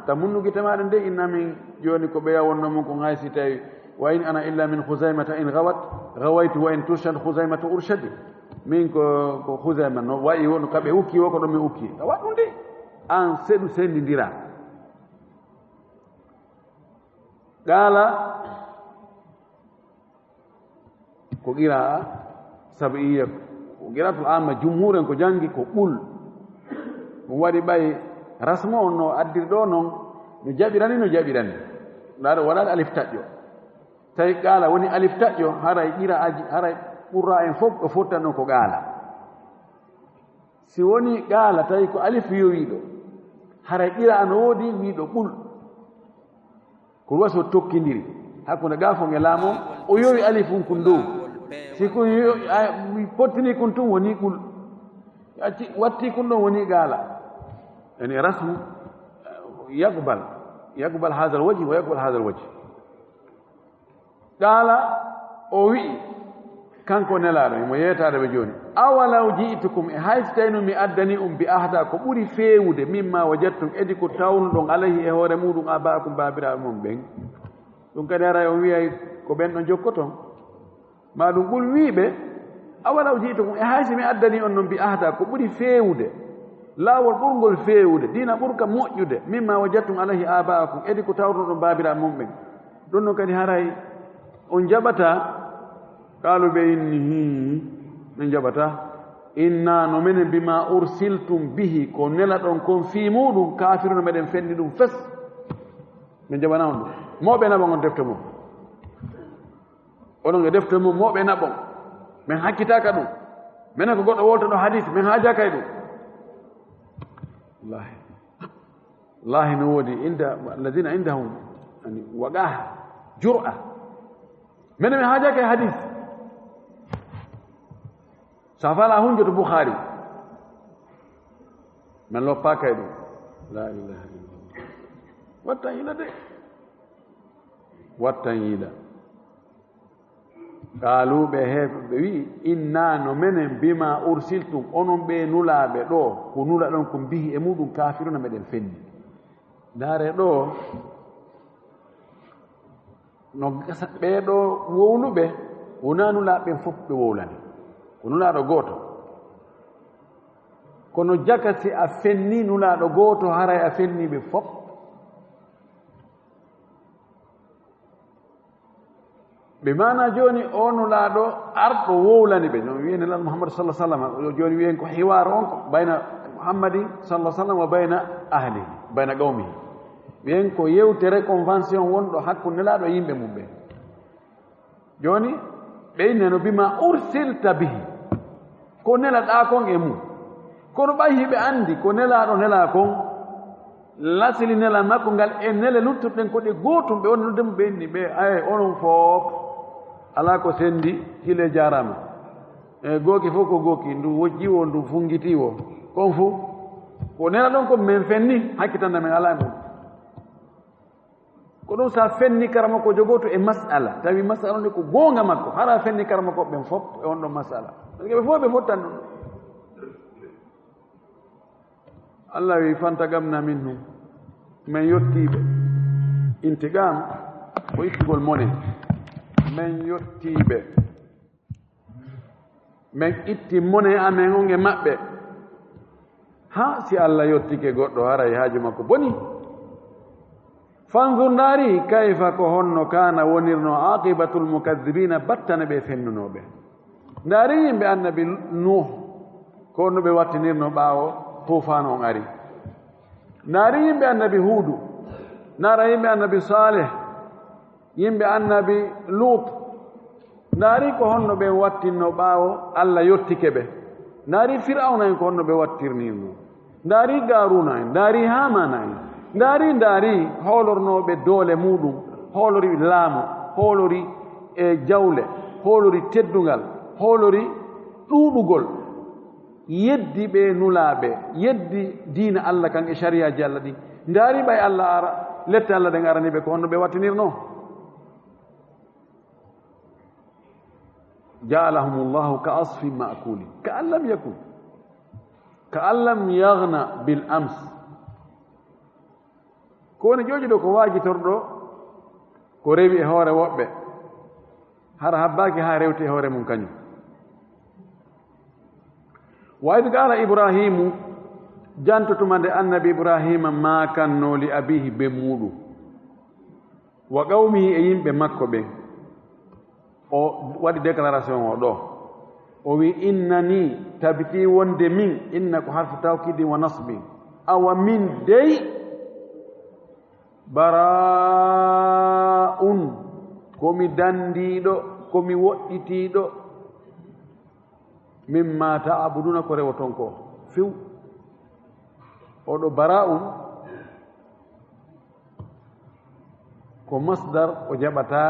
ta munnugite maɗe nde innamin joni ko ɓeya wonnomon ko haysi tawi wa in ana illa min husaymata in gawaytu wa in turshad husaymata urshadi min ko husayma no wayi wono kaɓe ukki wo ko ɗon mi ukki a waɗ ɗum de an seɗu sendidira qaala ko qira'a sab'iyya ko qira'atul amma jumhuren ko jangi ko ɓul ɗum waɗi ɓay rasmo on no addiri ɗo noon no jaɓirani ndaɗo waɗaɗo alif taƴƴo tawi qaala woni alif taƴƴo haray qira'aji haray ɓurra en fof ɗo fottan ɗon ko qaala si woni qaala tawi ko alif yowiɗo haray ƴira no woodi wiiɗo ɓul ko waso tokkindiri hakkunde gaafo e laamo o yowi alifum kun dow siko pottini kun tun woni ɓul watti kun ɗon woni gaala yani rasmu yaqbal hada alwajhi wa yaqbal hada alwajhi qaala o wi'i kanko nelaaɗo mo yeetaade ɓe jooni awalaw ji'tukum e hay so tawino mi addani bi ahda ko ɓuri feewude mimma wajadtum edi ko tawnuɗon alayhi e hoore muɗum abaakum baabiraaɓe mum ɓen ɗum kadi ara o wiyay ko ɓen ɗon jokkoton ma ɗum ɓuri wiiɓe awalaw ji'tukum e hay so mi addani on noon bi ahda ko ɓuri feewude laawol ɓurgol feewude diina ɓurka moƴƴude mimma wajadtum alayhi abaakum edi ko tawnuɗon baabiraaɓe mum ɓen ɗum noon kadi haray on jaɓata قالوا بإنه من جبتا إنا نؤمن بما أرسلتم به كونلا دون كون في مودum كافرون مدن فندي دum fes min jabana on mo be na bon defte mo onon e defte mo mo be na bon min hakkita ka dum men ko goddo wolto do hadith min haja kay dum wallahi no wodi inda alladhina indahum yani waqah jur'a men min haja kay hadith safala hunjoto Bukhari men loppa kay ɗum la ilaha illallah wattan yiila de wattan yiila kaaluɓe heeɓe ɓe wi inna no menen bima ursiltum onon ɓe nulaaɓe ɗo ko nula ɗon ko mbihi e muɗum kafiruna meɗen fenni ndaare ɗo no ɓeeɗo wowluɓe wona nulaaɓe fof ɓe wowlani ko nulaaɗo gooto kono jaka si a fenni nulaaɗo gooto haray a fenniɓe fof ɓe mana jooni o nulaaɗo arɗo wowlani ɓe no wiyene lan Muhammad sallah sallam jooni wiyen ko hiwar on ko bayna Muhammadin sallah sallam wa bayna ahlihi bayna qawmihi wiyen ko yewtere convention wonɗo hakkunde nelaaɗo e yimɓe mum ɓe jooni ɓeyneno bima ursilta bihi ko nelaɗa kon e mum kono ɓay hiɓe anndi ko nelaaɗo nela kon lasili nela makko ngal e nele luttuɗen ko ɗe gootum ɓe wonnudemo ɓenni ɓe ay onon fof alaa ko sendi hile jarama e gooki fof ko gooki ndu wojji o ndu fungiti o kon fof ko nela ɗon ko min fenni hakkitanda men alaa mum ko ɗum sa fenni karama ko jogoto e masala tawi masala nde ko goonga makko hara fenni karama ko ɓen fof e on ɗon masala parce que ɓe fof ɓe fottan ɗum allah wi fantagamna minhum min yettiɓe intigam ko ittugol mone min yettiɓe min itti mone amen on e maɓɓe ha si allah yettike goɗɗo haray haaju makko boni fanzur ndaari kayfa ko honno kana wonirno aqibatul mukaddibina battane ɓe fennunoɓe ndaari yimɓe annabi nuh ko honno ɓe wattinirno ɓaawo tufan on ari ndaari yimɓe annabi huudu ndaara yimɓe annabi saleh yimɓe annabi lut ndaari ko honno ɓe wattinno ɓaawo allah yettike ɓe ndaari fir'auna en ko honno ɓe wattirnirno ndaari garuna en ndaari hamana en ndaari hoolornooɓe doole muɗum hoolori laamu hoolori e jawle hoolori teddungal hoolori ɗuuɗugol yeddi ɓe nulaaɓe yeddi diina allah kan e sariyaji allah ɗi ndaari ɓay allah ara lette allah ɗen arani ɓe ko honno ɓe wattinirno jaalahum llahu ka asfin makuli ka an lam yakun ka an lam yagna bil ams ko woni ƴoƴuɗo ko waajitorɗo ko rewi e hoore woɓɓe hara habbaaki haa rewti e hoore mum kañum wa id qala ibrahimu jantotuma nde annabi ibrahima maakanno li abihi be muɗum wa qawmihi e yimɓe makko ɓen o waɗi déclaration o ɗo o wi innani tabiti wonde min inna ko harfu tawkidin wa nasbin awa min dey bara'un komi dandiiɗo komi woɗɗitiiɗo mimma ta'buduna ko rewoton ko few oɗo bara'un كمصدر وجبتا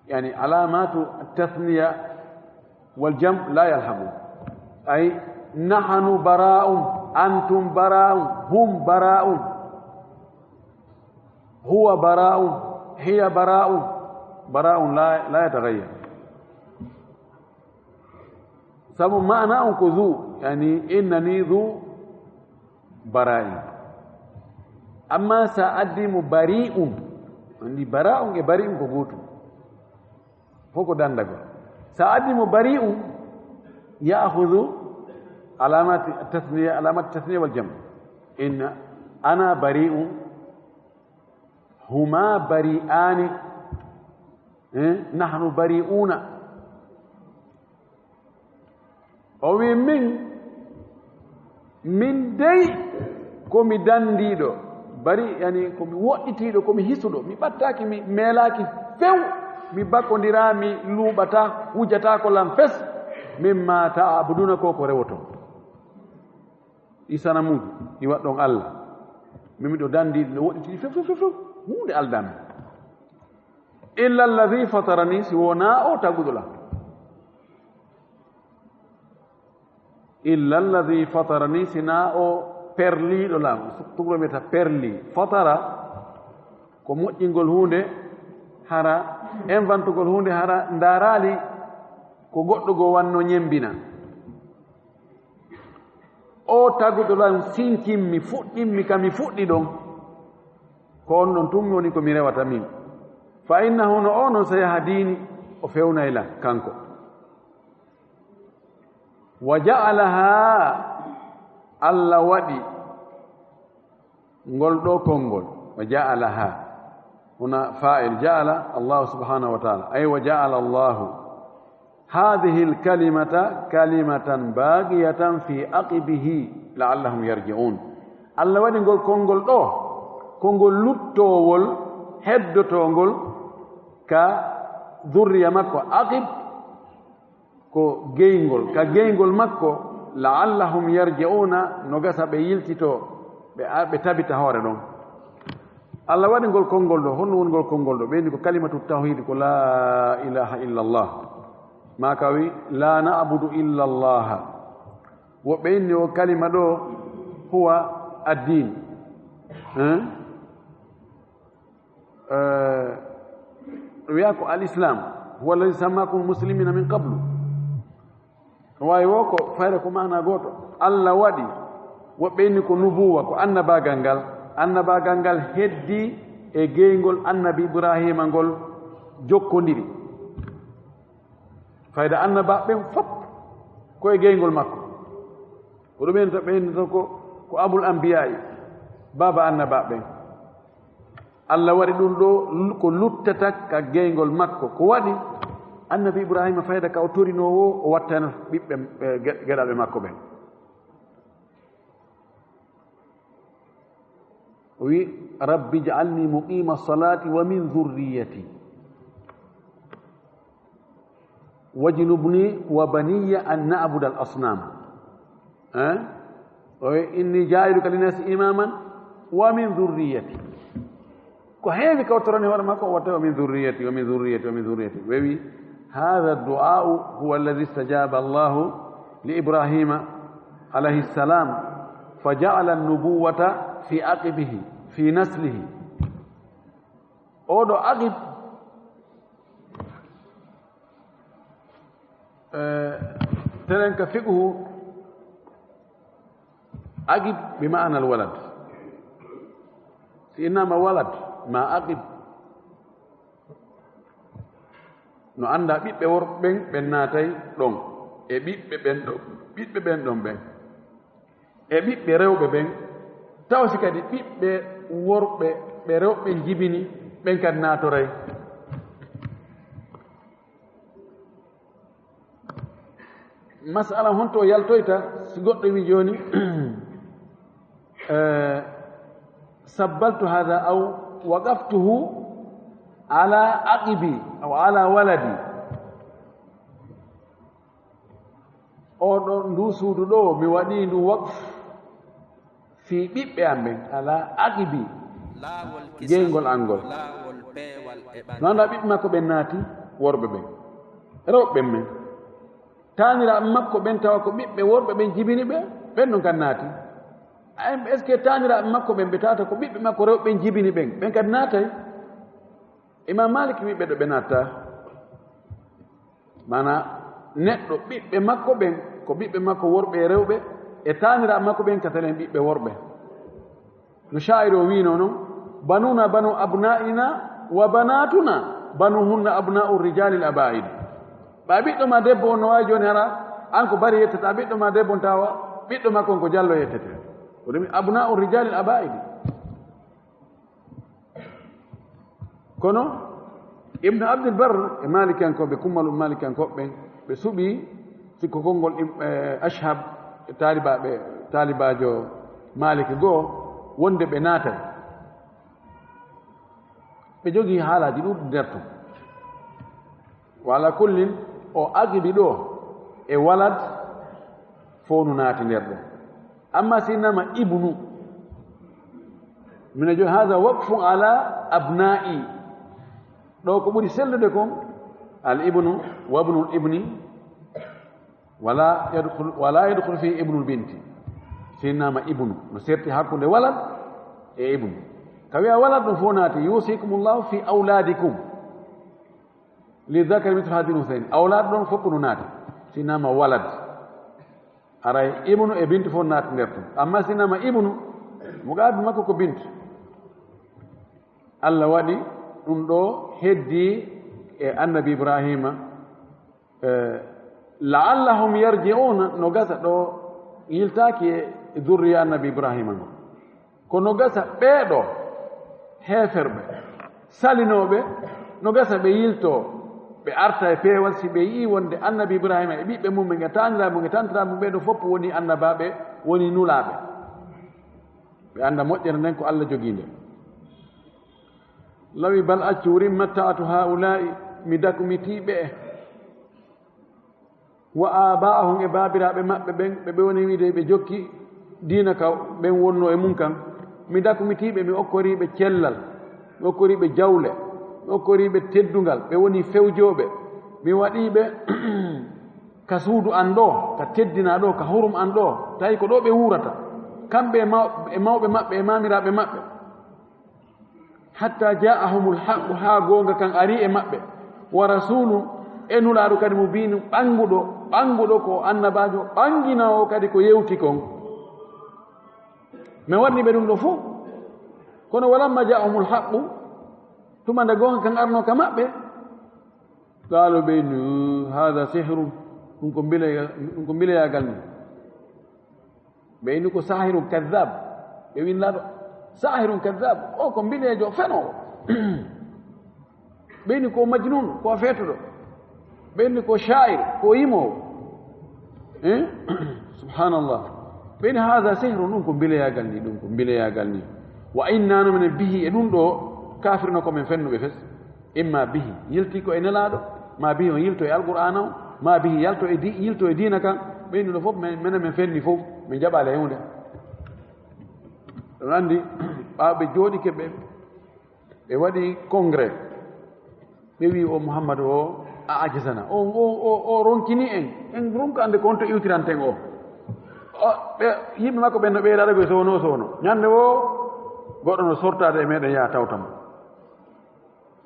يعني علامات التثنية والجمع لا يلحقون، أي نحن براء، أنتم براء، هم براء، هو براء، هي براء، براء لا يتغير. سبب معنى ذو يعني إنني ذو براء. أما سأقدم بريء عندي براء بريء كغوتو فوق داندغو. سأقدم بريء يأخذ علامات التثنية والجمع. إن أنا بريء، هما بريئان، نحن بريئون. أو من دي كومي دانديدو bari yani ko mi wodditido ko mi hisudo mi battaki mi melaki few mi bakondira mi lubata wujata ko lam fes mimma ta'buduna ko rewoto isana mudu i waddon Allah mimi do dandi no wodditi few hunde aldam illa alladhi fatarani siwana o tagudula illa alladhi fatarani sina o perli do lam tugo meta perli fatara ko moƴƴingol hunde hara inventugol hunde hara ndarali ko goddo go wanno nyembina o tagudo lam sinkimmi fuddimmi kami fuddi don ko on don tummi woni ko mi rewata min fa innahu no ono sayahdini o fewna ila kanko waja'alaha Allah waɗi ngol ɗo konngol wa ja'alaha huna fa'il ja'ala Allah subhanahu wa ta'ala ay wa ja'ala Allah hadhihi al-kalimata kalimatan baghiyatan fi aqibihi la'allahum yarji'un. Allah waɗi ngol konngol ɗo konngol luttowol heddotongol ka dhurriya makko aqib ko geyngol ka geyngol makko la'allahum yarji'una no gasa be yiltito be tabita hoore don. Allah wadi ngol kongol do honno won ngol kongol do be ni ko kalimatu tauhid ko la ilaha illa Allah ma kawi la na'budu illa Allah wo be ni o kalima do huwa ad-din wiyako al-islam huwa alladhi sammakum muslimina min qablu way woko fayre ko mana goto Allah wadi woɓɓeni ko nubuwa ko annabagal ngal heddi e geygol annabi Ibrahima ngol jokkondiri fayda annaba ɓen fop ko e geygol makko ko ɗumen to ɓen ko abul anbiya'i baba annaba ɓen Allah waɗi ɗum ɗo ko luttata ka geygol makko ko waɗi annabi Ibrahima fayda ka o torinowo o wattano ɓiɓɓe geɗaɓe makko ɓen wi rabbi ij'alni muqima salati wa min dhurriyyati wajnubni wa baniya an na'budu al asnam wa inni ja'iluka linnas imaman wa min dhurriyyati ko heewi kawtorani hoore makko watta wa min dhurriyyati wa min dhurriyyati wa min dhurriyyati wewi هذا الدعاء هو الذي استجاب الله لإبراهيم عليه السلام فجعل النبوة في عقبه في نسله أودو عقب ترنك فقه عقب بمعنى الولد إنما ولد ما عقب no anda ɓiɓɓe worɓen ɓen naatay ɗon e ɓiɓɓe ɓen ɗo ɓiɓɓe ɓen ɗon ɓen e ɓiɓɓe rewɓe ɓen tawsi kadi ɓiɓɓe worɓe ɓe rewɓe jibini ɓen kadi naatoray masala honto yaltoyta si goɗɗo wi joni sabbaltu hada aw waqaftuhu ala aqibi aw ala waladi oɗo ndu suudu ɗo mi waɗi ndu waqf fi ɓiɓɓe am ɓen ala aqibi jeyngol angol no anda ɓiɓɓe makko ɓen naati worɓe ɓen rewɓe men taaniraaɓe makko ɓen tawa ko ɓiɓɓe worɓe ɓen jibini ɓe ɓen ɗum kadi naati est ce que taaniraaɓe makko ɓen ɓe tawata ko ɓiɓɓe makko rewɓe ɓen jibini ɓen kadi naatay imam malik wi ɓeɗo ɓe natta mana neɗɗo ɓiɓɓe makko ɓen ko ɓiɓɓe makko worɓe e rewɓe e taaniraaɓe makko ɓen katalen ɓiɓɓe worɓe no sha'ir o wino noon banuna banu abna'ina wa banatuna banuhunna abna'u rijali l aba'id ɓa ɓiɗɗo ma debbo on no wawi joni hara an ko bari yettata ɓiɗɗo ma debbo on tawa ɓiɗɗo makko on ko jallo yettete ko ɗumi abna'u rijali l aba'id kono ibnu abdilbar e malikankoɓe kummal malikankoɓe ɓe suɓi sikko konngol ashhab talibajo maliki goo wonde ɓe naatay ɓe jogii haalaji ɗuɗɗi nder ton wala kullin o agiɓi ɗo e walad fof no naati nder ɗo amma sinnama ibnu mine joni hada waqfu ala abna'i ɗo ko ɓuri sellude kon al ibnu wa ibnul ibni wala yadkhul fi ibnul binti sinnama ibnu no serti hakkunde walad e ibnu ka wiya walad ɗum fof naati yusikumullahu fi auladikum lidakari mithlu hadil unthayn awlad ɗon fof no naati sinnama walad aray ibnu e bintu fof naati nder ton amma sinnama ibnu mo gaadu makko ko bintu allah waɗi ɗum ɗo heddi e annabi ibrahima la'allahum yarji'una no gasa ɗo yiltaki e durriya annabi ibrahima ngo ko no gasa ɓeeɗo heeferɓe salinoɓe no gasa ɓe yilto ɓe arta e peewal si ɓe yii wonde annabi ibrahima e ɓiɓɓe mum ɓe taniraɓe ɓe tantiraɓe ɓeɗo fof woni annabaɓe woni nulaɓe ɓe anda moƴƴere nden ko allah jogii nde lawi bal accu rimmatta'atu haula'i mi dakumitiɓe e wa aba'ahum e babiraɓe maɓɓe ɓen ɓe woni wiide ɓe jokki diina ka ɓen wonno e mum kan mi dakumitiɓe mi okkoriɓe cellal mi okkoriɓe jawle mi okkoriɓe teddungal ɓe woni fewjoɓe mi waɗiɓe ka suudu an ɗo ka teddina ɗo ka hurum an ɗo tawi ko ɗo ɓe wurata kamɓe e mawɓe maɓɓe e mamiraɓe maɓɓe hatta ja'ahumul haqqu ha gonga kan ari e maɓɓe wa rasulun e nulaaɗo kadi mo binu ɓanguɗo ko annabajo ɓanginawo kadi ko yewti kon mi wanniɓe ɗum ɗo fof kono walamma ja'ahumul haqqu tuma nde gonga kan arno ka maɓɓe qaalo ɓeynu hada sihru ɗum ko mbileyagal ni ɓeyni ko sahirun kadab ɓe winnaɗo sahirun kadab o ko mbilejo fenowo ɓeyni ko majnun ko feetoɗo ɓeyni ko sha'ir ko yimowo subhanallah ɓeyni hada sihru ɗum ko mbileyagal ni wa innano minen bihi e ɗum ɗo kafirno komin fennuɓe fes imma bihi yilti ko e nelaɗo ma bihi o yilto e alqur'ana o ma bihi yilto e diina kan ɓeyni ɗo fof minen min fenni fof min jaɓa lewde ɗon andi ɓaɓe jooɗike ɓe waɗi congrès ɓe wi o mouhammadou o a ajisana o ronkini en ronka ande ko on to iwtiranten o ɓe yimɓe makko ɓen no ɓeydaɗa koye sowno ñande o goɗɗo no sortade e meɗen yaha tawtamo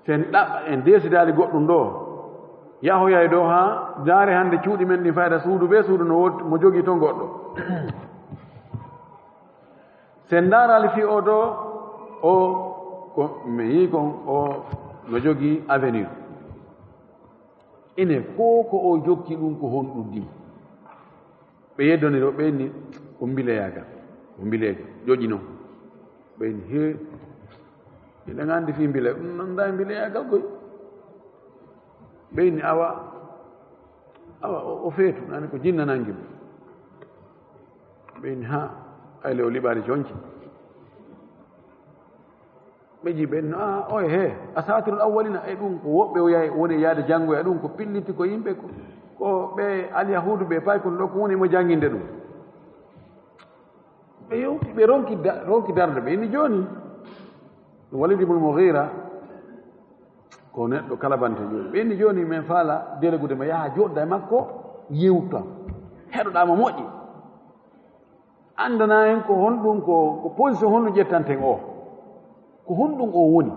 sen ɗaɓɓa en desidali goɗɗum ɗo yahoya e dow ha daare hande cuuɗi men ɗi fayda suudu ɓe suudu mo jogii toon goɗɗo sen daarali fi o ɗo o ko mi yii kon o no jogii avenir ine ko o jokki ɗum ko honɗum di ɓe yeddoniro ɓenni ko mbileyagal ko mbilejo joƴi noon ɓeyni he eɗen anndi fi mbile ɗum nanda e mbileyagal koy ɓeyni awa o feetu nani ko jinna nangi mo ɓeyni ha ayle o liɓaari jonci ɓe jii ɓen oye he asatirul awwalina e ɗum ko woɓɓe woni yaade janngoya ɗum ko pilliti ko yimɓe ko ɓe alyahudu ɓe pay kono ɗo ko woni mo jannginde ɗum ɓe yewti ɓe ronki darde ɓe inni jooni Walid ibn Mughira ko neɗɗo kalabante joni ɓenni joni min faala délégude mo yaha joɗda e makko yewta heɗoɗama moƴƴi andana en ko honɗum ko position honɗum ƴettanten o ko honɗum o woni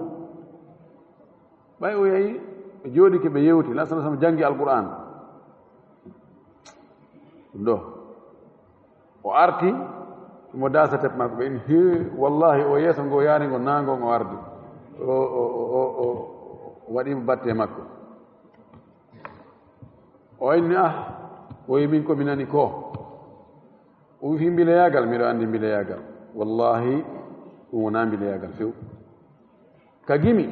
ɓay o yahi ɓe jooɗike ɓe yewti la sallam jangi alqur'an ɗum ɗo o arti mo dasatep makko ɓe he wallahi o yeeso ngo yaari ngo nangon o ardi o waɗimo batte makko o inni o wi min komi nani ko o wi fi mbileyagal miɗo anndi mbileyagal wallahi ɗum wona mbileyagal few ka gimi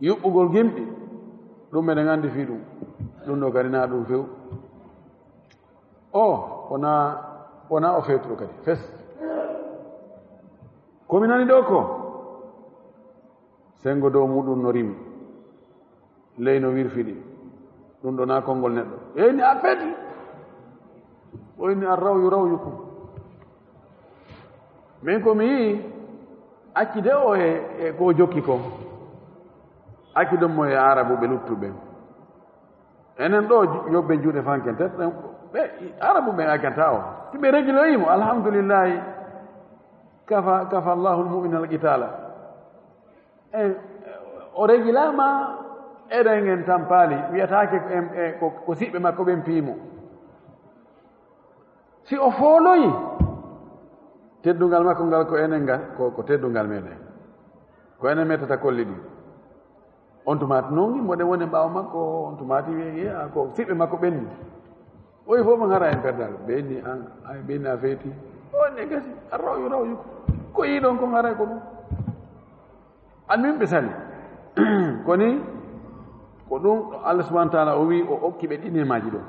yuɓɓugol gimɗi ɗum meɗen anndi fi ɗum ɗo kadi na ɗum few wona o fewtuɗo kadi fes komi nani ɗo ko sengo dow muɗum no rimi ley no wirfiɗi ɗum ɗo na konngol neɗɗo eyni a feti o inni a rawyukum min komi yii accide o e ko jokki ko accidon mo e arabu ɓe luttuɓe enen ɗo yoɓɓe juuɗe fanken tet ɓe arabu ɓe akkanta o si ɓe réguloyimo alhamdulillahi kafa allahu lmumina alqitala o régulama eɗen en tampali wiyatake ko siɓɓe makko ɓen piimo si o fooloyi teddungal makko ngal ko enen ngal ko teddungal meɗen ko enen mettata kolli ɗi on tumati noon moɗen woni ɓaawa makko on tumati wiya ko siɓɓe makko ɓenni o wi fof mo ngara en perdal ɓenni a feeti o ne gasi a rawyu ko yiɗon ko ngaray ko ɗum anmin ɓe sali koni ko ɗum Allah subahana wa taala o wi o okki ɓe ɗinemaji ɗo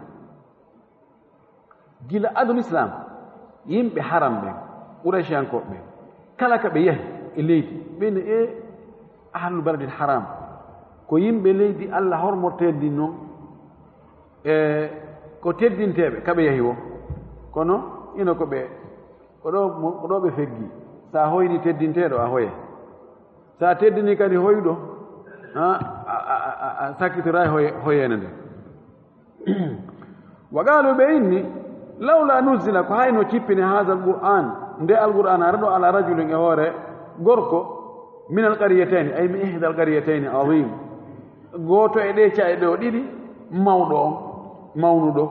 gila adul islam yimɓe haram ɓen ɓuraysiyankoɓe ɓen kala ka ɓe yahi e leydi ɓene ahlul baladil haram ko yimɓe leydi Allah hormortendi noon ko teddinteɓe kaɓe yahi wo kono ino ko ɗo ɓe feggi sa hoyni teddinteɗo a hoye sa teddini kadi hoyɗo a sakkitora hoyene nde wa qalu ɓe inni lawla nuzila ko hayno cippine hada alqur'an nde alqur'an ara ɗo ala rajulin e hoore gorko min alqaryataini ay min ihda alqaryataini azim gooto e ɗe caye ɗo ɗiɗi mawɗo on mawnuɗo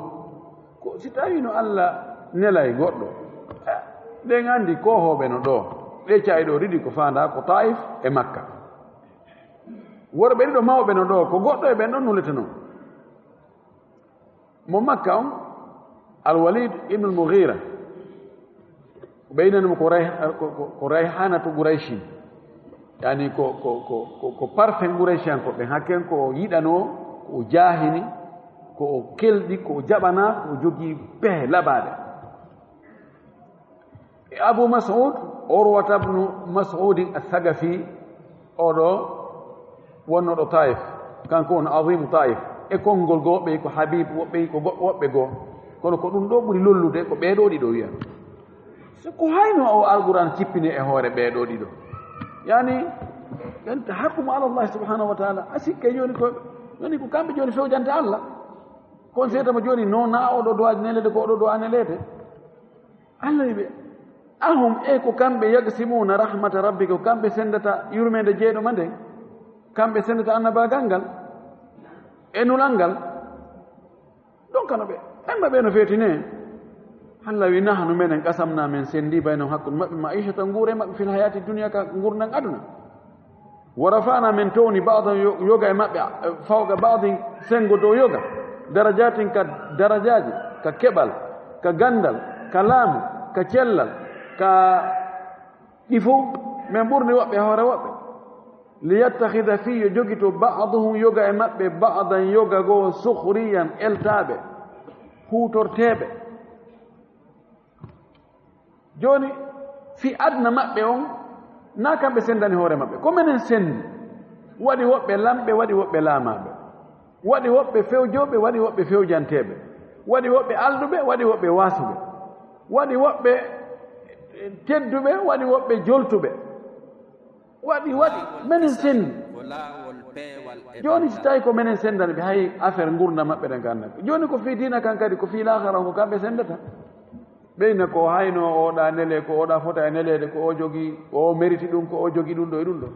ko si tawi no Allah nelay goɗɗo ɗen anndi kohoɓe no ɗo ɗe caye ɗo ɗiɗi ko fanda ko taif e makka worɓe ɗiɗo mawɓe no ɗo ko goɗɗo e ɓen ɗon nulete noon mo makka on alwalid ibnu almughira ɓeynanimo ko rayhanatu gouraychin yani ko parfum gouraychiyankoɓe hakken ko yiɗano ko jaahini ko o kelɗi ko o jaɓana ko jogii pehe laɓaɗe e abou mas'ud urwata bnu mas'udin athagafi oɗo wonnoɗo taif kanko won adimu taif e konngol goo ɓey ko habib woɓɓey ko woɓɓe goo kono ko ɗum ɗo ɓuri lollude ko ɓeeɗo ɗiɗo wiya so ko hayno o alquran cippini e hoore ɓeeɗo ɗiɗo yani enta hakkumu ala llahi subhanahu wa taala a sikke joni ko kamɓe joni fewjante Allah kon seetama joni non na oɗo dowaji nelede ko oɗo dowa nelede Allah wiɓe ahum ko kamɓe yagsimuna rahmata rabbika ko kamɓe sendata yurmede jeeɗo ma nden kamɓe sendata annabagal ngal e nulal ngal ɗon kano ɓe emma ɓe no feetine Allah wi nahnu menen qasamna men sendi bayno hakkude maɓɓe maishata nguure maɓɓe fil hayati dunia ka gurnan aduna wa rafa'na men towni ba'dan yoga e maɓɓe fawqa ba'din sengo dow yoga darajatin ka darajaji ka keɓal ka gandal ka laamu ka cellal ka ɗifo min ɓurni woɓɓe hoore woɓɓe liyattahida fi yo jogito ba'duhum yoga e maɓɓe ba'dan yoga goo sukhriyan eltaɓe huutorteɓe joni fi adna maɓɓe on na kamɓe sendani hoore maɓɓe ko minen sendi waɗi woɓɓe lamɓe waɗi woɓɓe laamaɓe waɗi woɓɓe fewjoɓe waɗi woɓɓe fewjanteɓe waɗi woɓɓe alduɓe waɗi woɓɓe waasuɓe waɗi woɓɓe tedduɓe waɗi woɓɓe joltuɓe waɗi menen sendi joni so tawi ko menen sendani ɓe hay affaire gurdam maɓɓe ɗen gandaka joni ko fi dina kan kadi ko fi lahara ko kamɓe sendata ɓeyna ko hayno oɗa nele ko oɗa fota e nelede ko o jogui o mériti ɗum ko o jogui ɗum ɗo e ɗum ɗo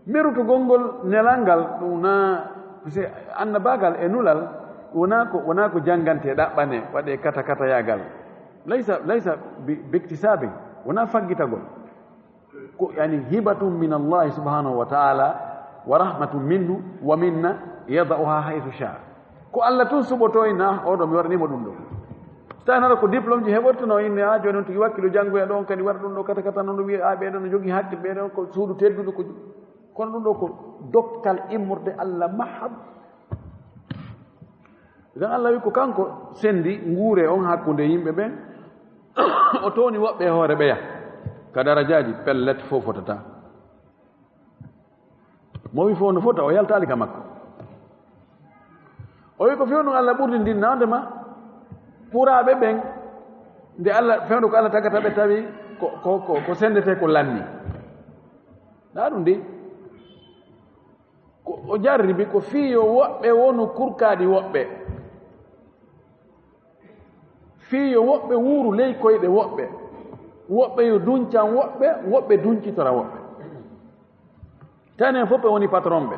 merutugol ngol nelal ngal ɗum na annabagal e nulal wona ko janggante ɗaɓɓane waɗe kata yagal laysa bictisabe wona faggitagol ko yani hibatum min allahi subhanahu wa taala wa rahmatum minhu wa minna yada'uha haythu sha ko allah tun suɓotoyna oɗo mi waɗanimo ɗum ɗo so tawi nata ko diplôme ji heɓortono inne ha joni on tigi wakkilo janngoya ɗon kadi waɗa ɗum ɗo kata noon ɗum wiye a ɓeɗon no jogui haqqil ɓeɗon ko suudu tedduɗo ko kono ɗum ɗo ko dokkal immorde allah mahab gan allah wi ko kanko sendi nguure on hakkunde yimɓe ɓen o towni woɓɓe e hoore ɓeya ka darajaji pellet fof fotata mo wi fof no fota o yaltali ka makko o wi ko fewnu allah ɓurdi ndin nawdema ɓuraɓe ɓen nde allah fewnu ko allah tagata ɓe tawi ko sendete ko lanni ɗa ɗum ndi o jarribi ko fiyo woɓɓe wonu kurkaɗi woɓɓe fiyo woɓɓe wuuru ley koyɗe woɓɓe yo duncan woɓɓe duncitora woɓɓe tani en fof ɓe woni patron ɓe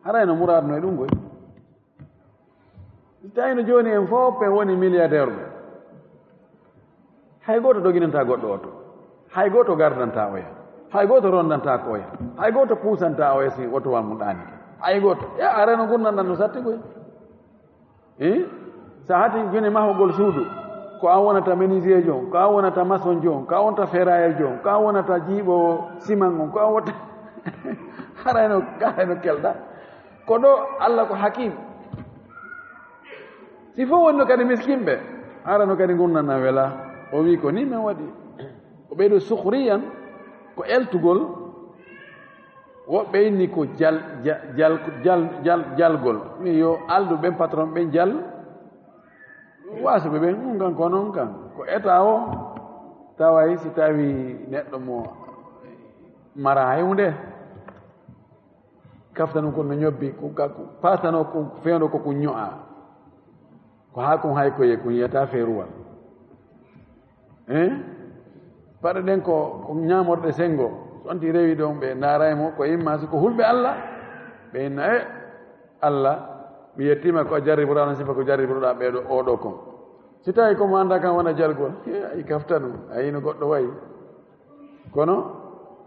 harayno muradno e ɗum goy tawino joni en fof ɓe woni milliardaire ɓe hay goto doginanta goɗɗo oto hay goto gardanta oya hay goto rondanta ko oya hay goto puusanta oya si oto wal mum ɗani hay goto areno gurnanɗan no satti koy sa hati joni mahogol suudu ko an wonata menuisier jon ko an wonata maçon jon ko an wonata ferrailleur jon ko an wonata jiiɓo ciment on ko an wonata harayno kelɗa ko ɗo allah ko hakim si fof wonno kadi miskinɓe arano kadi gurnanna wela o wi ko ni min waɗi ko ɓeyɗo suhriyan ko eltugol woɓɓe inni ko jalgol mi yo aldu ɓen patron ɓen jal wasuɓe ɓen ɗum kan ko noon kan ko état o taway si tawi neɗɗo mo mara hewnde kaftano kon no ñobbi pasano ko fewno koko ño'a ko ha kon hay koye ko yiyata feeruwal paɗe ɗen ko ñamorɗe sengo so anti rewi ɗon ɓe daraymo ko imma si ko hulɓe allah ɓe inna allah mi yettima ko a jarriboɗa sifa ko jarriboɗa ɓeɗo oɗo kon si tawi komo anda kan wona jargol ayi kafta ɗum ayino goɗɗo wayi kono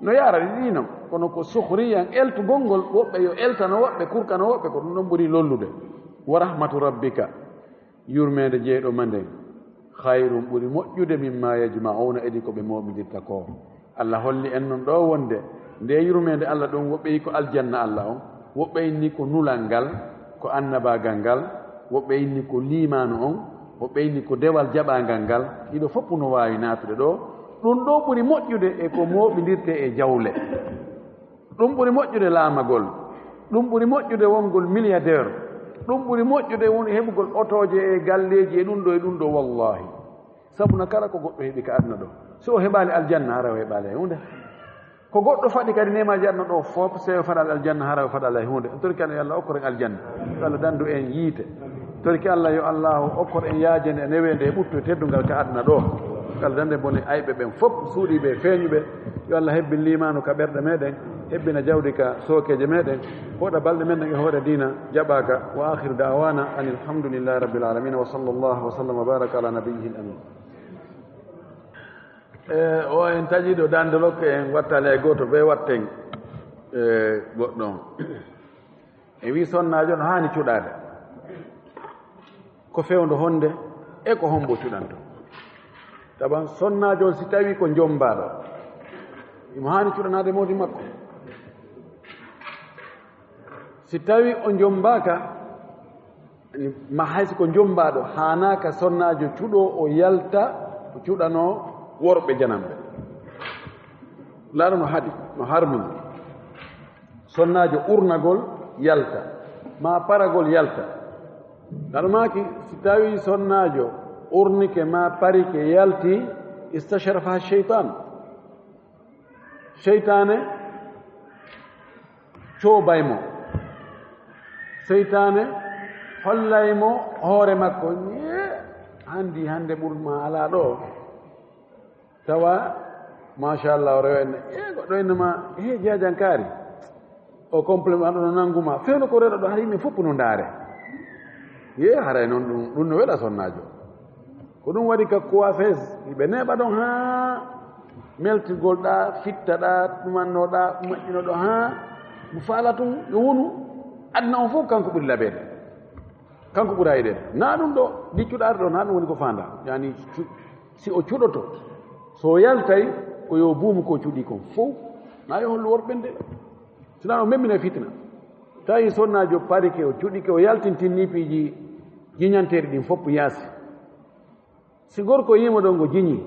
no yara ɗiɗino kono ko suhriyan eltugol ngol woɓɓe yo eltano woɓɓe kurkano woɓɓe ko ɗum ɗon ɓuuri lollude wa rahmatu rabbika yurmede jeeɗo ma nden hayrum ɓuri moƴƴude mimma yajma'una edi ko ɓe moɓidirta ko allah holli en noon ɗo wonde nde yurmede allah ɗum woɓɓe yi ko aljanna allah on woɓɓe inni ko nulal ngal ko annabagal ngal woɓɓe inni ko limanu on woɓɓe inni ko dewal jaɓagal ngal ɗiɗo fof no wawi natude ɗo ɗum ɗo ɓuri moƴƴude e ko moɓidirte e jawle ɗum ɓuri moƴƴude laamagol ɗum ɓuri moƴƴude wongol milliardaire ɗum ɓuri moƴƴude woni heɓugol otoje e galleji e ɗum ɗo wallahi sabu no kala ko goɗɗo heeɓi ka aduna ɗo so o heɓali aljanna hara o heɓali e hunde ko goɗɗo faɗi kadi nemaji aduna ɗo fof so o faɗal aljanna hara o faɗala e hunde torki allah yo allah okkor en aljanna yo allah dandu en yiite torki allah yo allahu okkor en yaajende e newende e ɓuttu e teddungal ka aduna ɗo yo allah dande bone ayɓe ɓen fof suuɗiɓe feeñuɓe yo allah hebbin limanu ka ɓerɗe meɗen hebbina jawdi ka sookeje meɗen hoɗa balɗe men e hoore dina jaɓaka wa akhiru da'wana an alhamdulillahi rabbil alamin wa sallallahu wa sallam wa baraka ala nabiyyihi al amin o en taƴiɗo dande lokke en wattale e goto ɓe watten goɗɗon e wi sonnajo no hani cuɗade ko fewndo honde e ko hombo cuɗanto taban sonnajo si tawi ko jombaɗo imo hani cuɗanade mawdi makko si tawi o jombaka ma haysi ko jombaɗo hanaka sonnajo cuɗo o yalta o cuɗano worɓe janamɓe laaɗa no haɗi no harmini sonnajo urnagol yalta ma paragol yalta aɗa maki si tawi sonnajo urnike ma parike yalti istasharafa cheytan seytane cobaymo seytane hollaymo hoore makko handi hande ɓurma ala ɗo tawa machallah o rewenne goɗɗo innema jeejankari o complément ɗo no nannguma fewno ko reɗo ɗo har yimɓe fof no ndaare haray noon ɗum no weɗa sonnajo ko ɗum waɗi ka coiffeuse yiɓe neeɓa ɗon haa meltigol ɗa fitta ɗa ɗumannoɗa moƴƴino ɗo haa mo faala tum yo wonu aduna on fof kanko ɓuri laɓede kanko ɓura yiɗede na ɗum ɗo diccuɗaade ɗo na ɗum woni ko fanda yani si o cuɗoto so yaltay ko yo buumu ko cuɗi kon fof na yo hollu worɓe nde sina o memmine fitna tawi sonnajo parike o cuɗike o yaltintinni piiji jiñanteeri ɗin fof yaasi si gorko yima ɗon ngo jiñi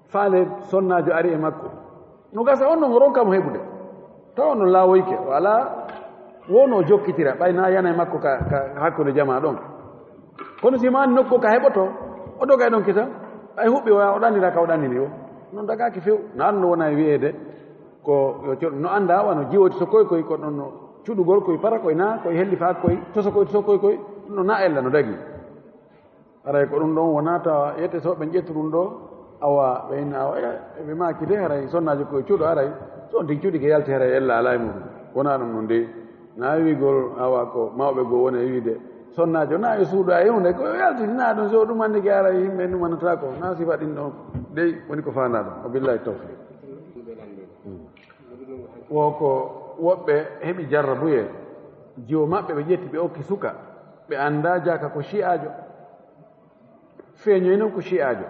faale sonnajo ari e makko no gasa on non o ronkamo heɓude taw on no laawoyke o ala wono jokkitira ɓay na yana e makko ka hakkude jama ɗon kono si mani nokku ka heɓoto o doga e ɗon kita ay huɓɓi o ɗannira ka o ɗannini o noon dagaki few na ɗum no wona e wiyeede ko yo coɗ no annda wano jiwoti so koye koye ko ɗon no cuɗugol koye para koye na koye helli faak koye toso koye koye ɗum no na ella no dagi aray ko ɗum ɗon wona tawa yette so ɓe ƴettu ɗum ɗo awa ɓeyna awa ɓe maki de haray sonnajo koye cuuɗo aray so on tin cuuɗi ke yalti haray ella ala e muɗum wona ɗum ɗum de na wigol awa ko mawɓe goo woni e wiide sonnajo na e suuɗo a yewde ko yaltitina ɗum so ɗum annde ke ara yimɓe ɗumanata ko na sifa ɗin ɗon dey woni ko fanda ɗum o billahi tawfiq woko woɓɓe heɓi jarrabuye jiwo maɓɓe ɓe ƴetti ɓe okki suka ɓe annda jaka ko chi'ajo feeñoy noon ko chi'ajo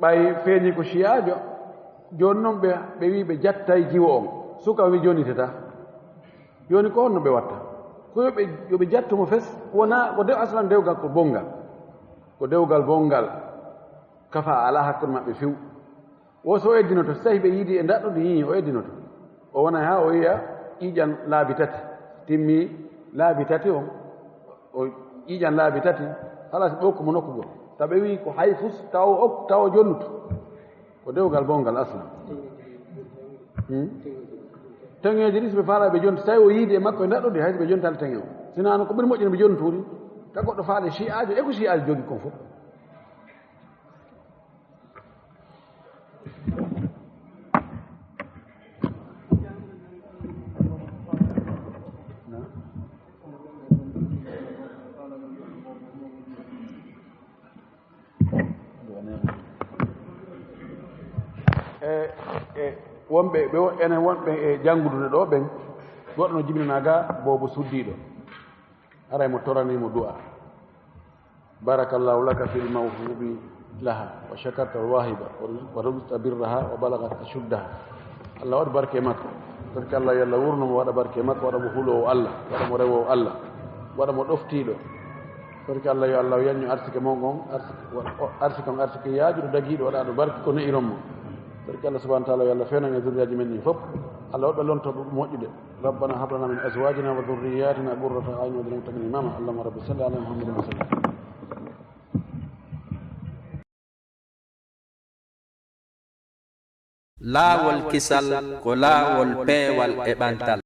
ɓay feeñi ko chi'ajo joni noon ɓe wi ɓe jattay jiwo on suka wi joniteta joni ko honno ɓe watta ko yoɓe jattumo fes wona ko aslan dewgal ko bongal ko dewgal bongal kafa ala hakkude maɓɓe few wo so eddinoto so tawi ɓe yiidi e ndaɗɗude yiñi o eddinoto o wona ha o yiya ƴiƴan laabi tati timmi laabi tati o ƴiƴan laabi tati halas ɓe hokkumo nokkugol taw ɓe wi ko hay fus taw o jonnuto ko dewgal bongal aslan teŋeji ɗi so ɓe faala ɓe jonti tawi o yiide e makko e ndaɗɗude hayso ɓe jontali teŋe o sinano ko ɓuri moƴƴino ɓe jontuuri ta goɗɗo faale chi'ajo e ko chi'ajo jogi kon fof wonɓe enen wonɓe e janngudude ɗo ɓen goɗɗo no jibinanaga boobo suddiɗo aray mo toranimo du'a barakallahu laka fil mawhubi laha wa shakarta alwahiba wa rubta birraha wa balagat ashuddaha allah waɗa barke makko barke allah yo allah wurnomo waɗa barke makko waɗa mo huulowo allah waɗa mo rewowo allah waɗa mo ɗoftiɗo barke allah yo allah yanño arsike mon on arsike on arsike yaajuɗo dagiɗo waɗaɗo barke ko ne'ironmo barke allah subahana taala yo allah fewnan e zurriyaji men ɗin fof allah waɗɓe lontoɓe moƴƴude rabbana hablana min azwajina wa dhurriyatina qurrata ayun waj'alna lil muttaqina imama allahumma rabbi salli ala muhammadin wa sallam laawol kisal ko laawol peewal e ɓantal